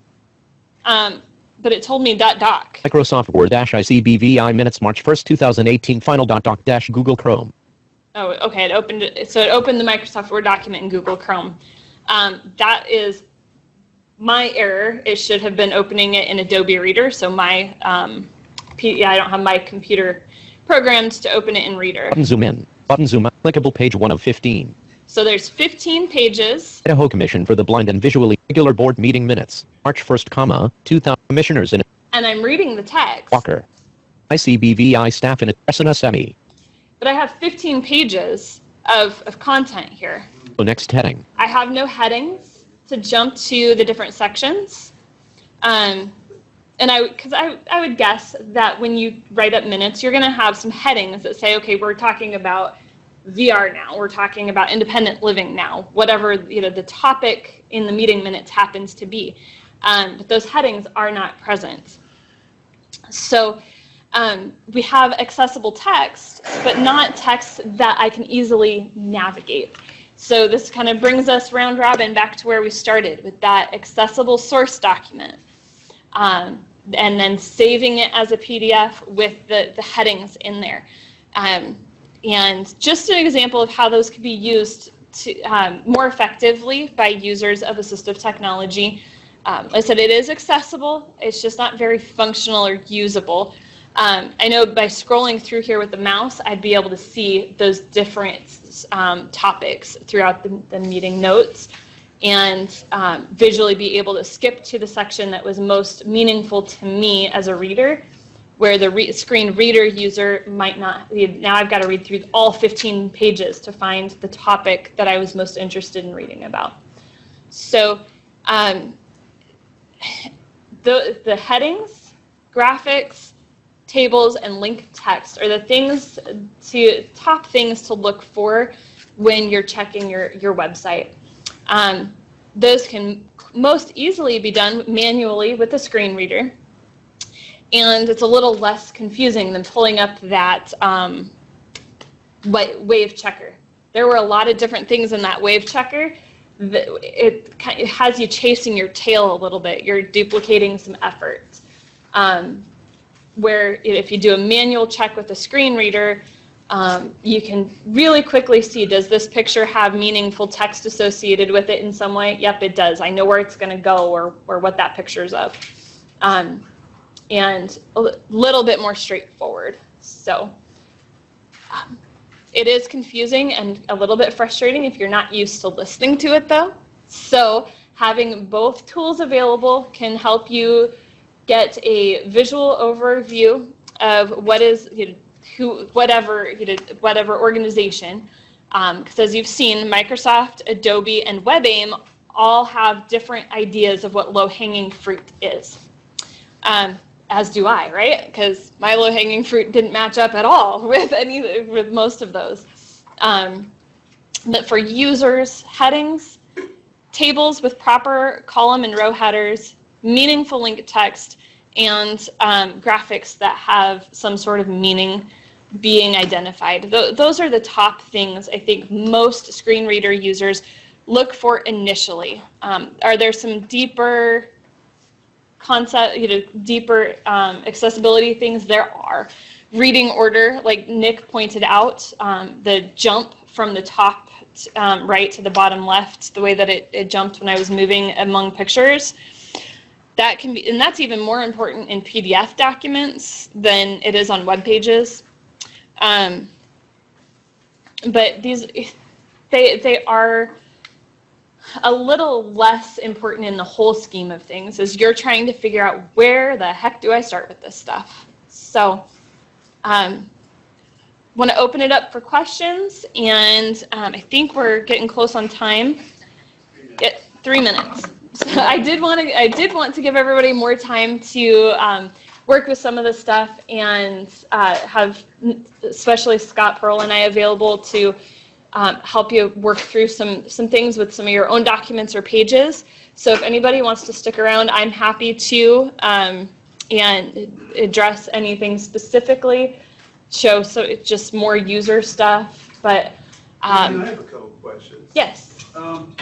but it told me .doc. Microsoft Word -ICBVI minutes March 1st, 2018 final .doc - Google Chrome. Oh, okay. It opened the Microsoft Word document in Google Chrome. That is my error. It should have been opening it in Adobe Reader. So I don't have my computer programmed to open it in Reader. Button zoom in. Button zoom out. Clickable page 1 of 15. So there's 15 pages. Idaho Commission for the Blind and Visually Regular Board Meeting Minutes. March 1st, 2000 Commissioners in And I'm reading the text. Walker. ICBVI staff in SNSME. But I have 15 pages of content here. So next heading. I have no headings to jump to the different sections. And I would guess that when you write up minutes, you're going to have some headings that say, okay, we're talking about VR now, we're talking about independent living now, whatever the topic in the meeting minutes happens to be. But those headings are not present. So we have accessible text, but not text that I can easily navigate. So this kind of brings us round robin back to where we started with that accessible source document. And then saving it as a PDF with the headings in there. And just an example of how those could be used to, more effectively by users of assistive technology. Like I said, it is accessible. It's just not very functional or usable. I know by scrolling through here with the mouse, I'd be able to see those different topics throughout the meeting notes and visually be able to skip to the section that was most meaningful to me as a reader, where the screen reader user might not. Now I've got to read through all 15 pages to find the topic that I was most interested in reading about. So the headings, graphics, tables, and link text are the top things to look for when you're checking your website. Those can most easily be done manually with a screen reader, and it's a little less confusing than pulling up that wave checker. There were a lot of different things in that wave checker. It has you chasing your tail a little bit. You're duplicating some effort. Where if you do a manual check with a screen reader, you can really quickly see, does this picture have meaningful text associated with it in some way? Yep, it does. I know where it's going to go or what that picture's of. And a little bit more straightforward. So it is confusing and a little bit frustrating if you're not used to listening to it, though. So having both tools available can help you get a visual overview of what is whatever organization. Because as you've seen, Microsoft, Adobe, and WebAIM all have different ideas of what low-hanging fruit is. As do I, right? Because my low-hanging fruit didn't match up at all with most of those. But for users, headings, tables with proper column and row headers, meaningful link text, and graphics that have some sort of meaning being identified. Those are the top things I think most screen reader users look for initially. Are there some deeper concept, deeper accessibility things? There are. Reading order, like Nick pointed out, the jump from the top right to the bottom left, the way that it jumped when I was moving among pictures, that can be, and that's even more important in PDF documents than it is on web pages. But these, they are a little less important in the whole scheme of things, as you're trying to figure out where the heck do I start with this stuff. So want to open it up for questions, and I think we're getting close on time. 3 minutes. So I did want to give everybody more time to work with some of the stuff, and have especially Scott Pearl and I available to help you work through some things with some of your own documents or pages. So if anybody wants to stick around, I'm happy to and address anything specifically. So it's just more user stuff. But I have a couple questions. Yes. On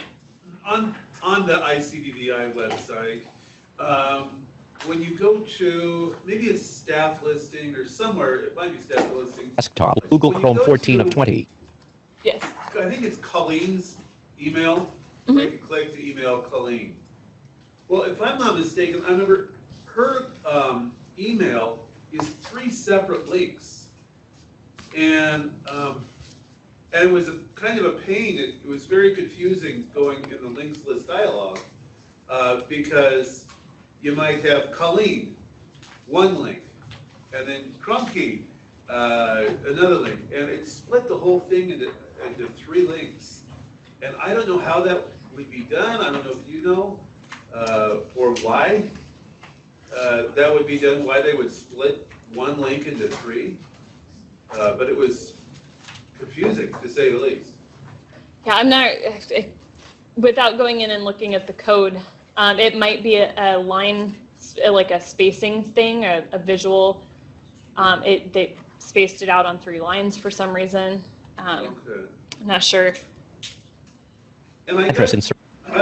the ICBVI website, when you go to, maybe it's staff listing or somewhere, it might be staff listing. Desktop, Google When you Chrome go 14 of to- 20. Yes. I think it's Colleen's email. Mhm. I can click to email Colleen. Well, if I'm not mistaken, I remember her email is 3 separate links. And it was kind of a pain. It was very confusing going in the links list dialog because you might have Colleen, one link, and then Krumke, another link, and it split the whole thing into 3 links. And I don't know how that would be done. I don't know if you know, or why that would be done, why they would split one link into 3. But it was confusing, to say the least. Yeah, I'm not, without going in and looking at the code, it might be a line, like a spacing thing, a visual. They spaced it out on 3 lines for some reason. Okay. I'm not sure. And I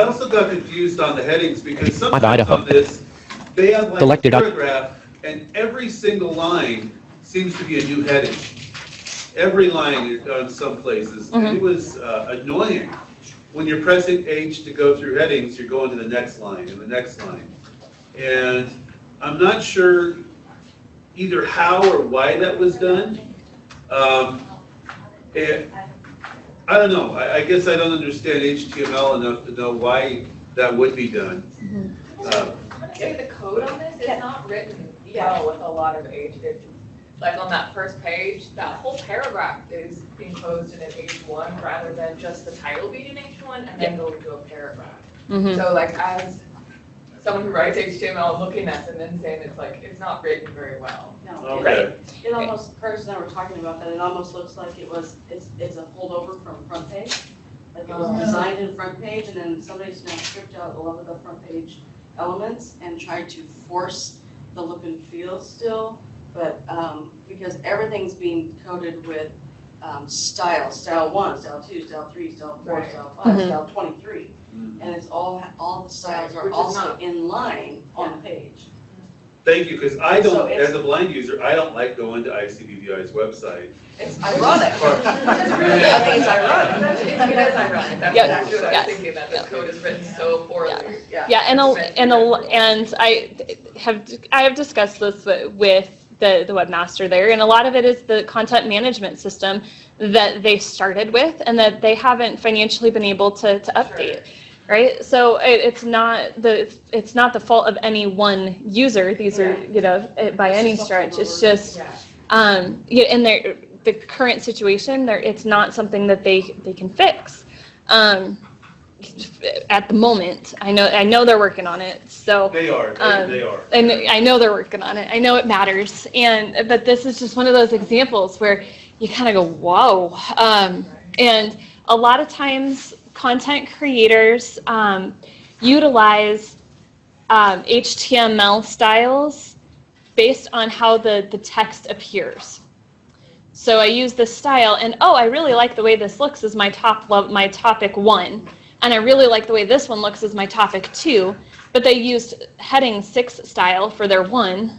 also got confused on the headings because sometimes Idaho. on this, they have like Selected a up. paragraph, and every single line seems to be a new heading. Every line on some places. And it was annoying. When you're pressing H to go through headings, you're going to the next line and the next line. And I'm not sure either how or why that was done. I don't know. I guess I don't understand HTML enough to know why that would be done. Say the code on this is not written well with a lot of H. Like on that first page, that whole paragraph is being posed in an H1 rather than just the title being an H1 and then going to a paragraph. So like as someone who writes HTML looking at it and then saying it's not written very well. No, Okay. it almost, Curtis and I were talking about that, it almost looks like it's a holdover from front page. Like it was designed in front page and then somebody's now stripped out a lot of the front page elements and tried to force the look and feel still. But because everything's being coded with style 1, style 2, style 3, style 4, style 5, style 23. And it's all the styles are Which is also not- in line on the page. Thank you, because I So don't, it's- as a blind user, I don't like going to ICBVI's website. It's ironic. It's really, I think it's ironic. It is ironic. That's Yep. exactly what I Yes. was thinking, that this code is written so poorly. Yeah, and I have discussed this with the webmaster there, and a lot of it is the content management system that they started with and that they haven't financially been able to update. Right, so it's not the fault of any one user. These are by any stretch. It's just in the current situation, it's not something that they can fix at the moment. I know they're working on it. So They are. and I know they're working on it. I know it matters. But this is just one of those examples where you kind of go, whoa. And a lot of times, content creators utilize HTML styles based on how the text appears. So I use this style, and oh, I really like the way this looks as my topic 1, and I really like the way this one looks as my topic 2, but they used heading 6 style for their 1,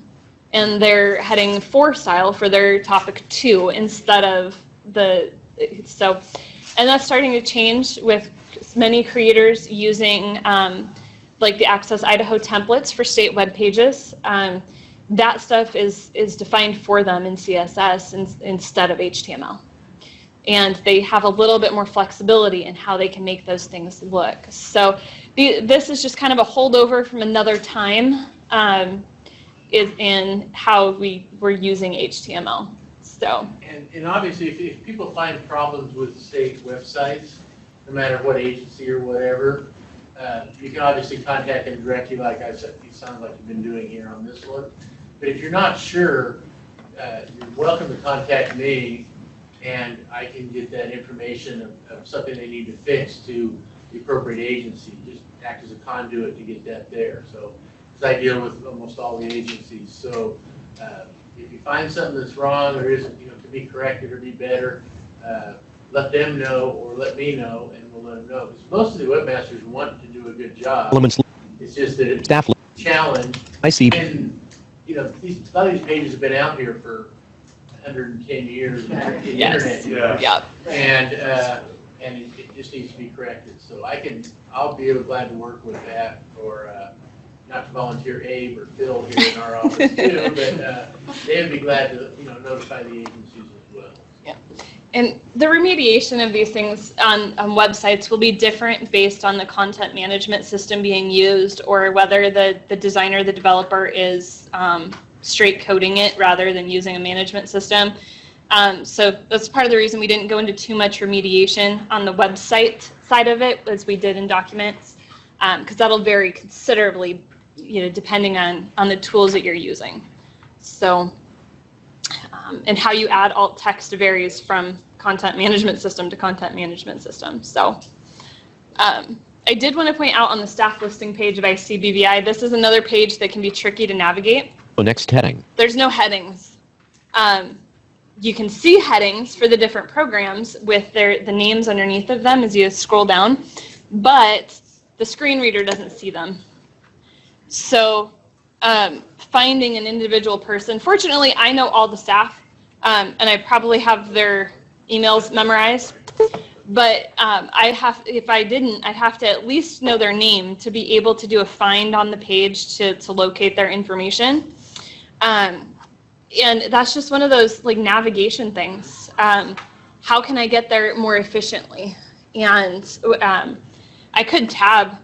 and their heading 4 style for their topic 2 instead of so, and that's starting to change with many creators using like the Access Idaho templates for state web pages. That stuff is defined for them in CSS instead of HTML. And they have a little bit more flexibility in how they can make those things look. So this is just kind of a holdover from another time in how we were using HTML. So. And obviously, if people find problems with state websites, no matter what agency or whatever, you can obviously contact them directly, like I said, it sounds like you've been doing here on this one. But if you're not sure, you're welcome to contact me, and I can get that information of something they need to fix to the appropriate agency. Just act as a conduit to get that there. So, because I deal with almost all the agencies. So, if you find something that's wrong or isn't, to be corrected or be better, let them know or let me know, and we'll let them know. Because most of the webmasters want to do a good job. Elements. It's just that it's Staff. a challenge. I see. And a lot of these pages have been out here for 110 years in the internet. Yeah. And it just needs to be corrected. So I'll be glad to work with that, or not to volunteer Abe or Phil here in our office too, but they would be glad to notify the agencies as well. Yeah. And the remediation of these things on websites will be different based on the content management system being used, or whether the designer, the developer is straight coding it rather than using a management system. So that's part of the reason we didn't go into too much remediation on the website side of it as we did in documents, because that'll vary considerably, depending on the tools that you're using. So. And how you add alt text varies from content management system to content management system. So I did want to point out on the staff listing page of ICBVI, this is another page that can be tricky to navigate. Next heading. There's no headings. You can see headings for the different programs with the names underneath of them as you scroll down, but the screen reader doesn't see them. So finding an individual person. Fortunately, I know all the staff, and I probably have their emails memorized. But if I didn't, I'd have to at least know their name to be able to do a find on the page to locate their information. And that's just one of those navigation things. How can I get there more efficiently? And I could tab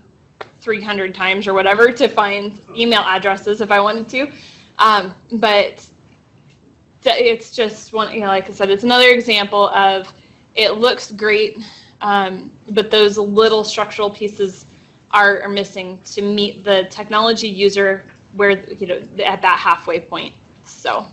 300 times or whatever to find email addresses if I wanted to, but it's just one. Like I said, it's another example of it looks great, but those little structural pieces are missing to meet the technology user where at that halfway point. So.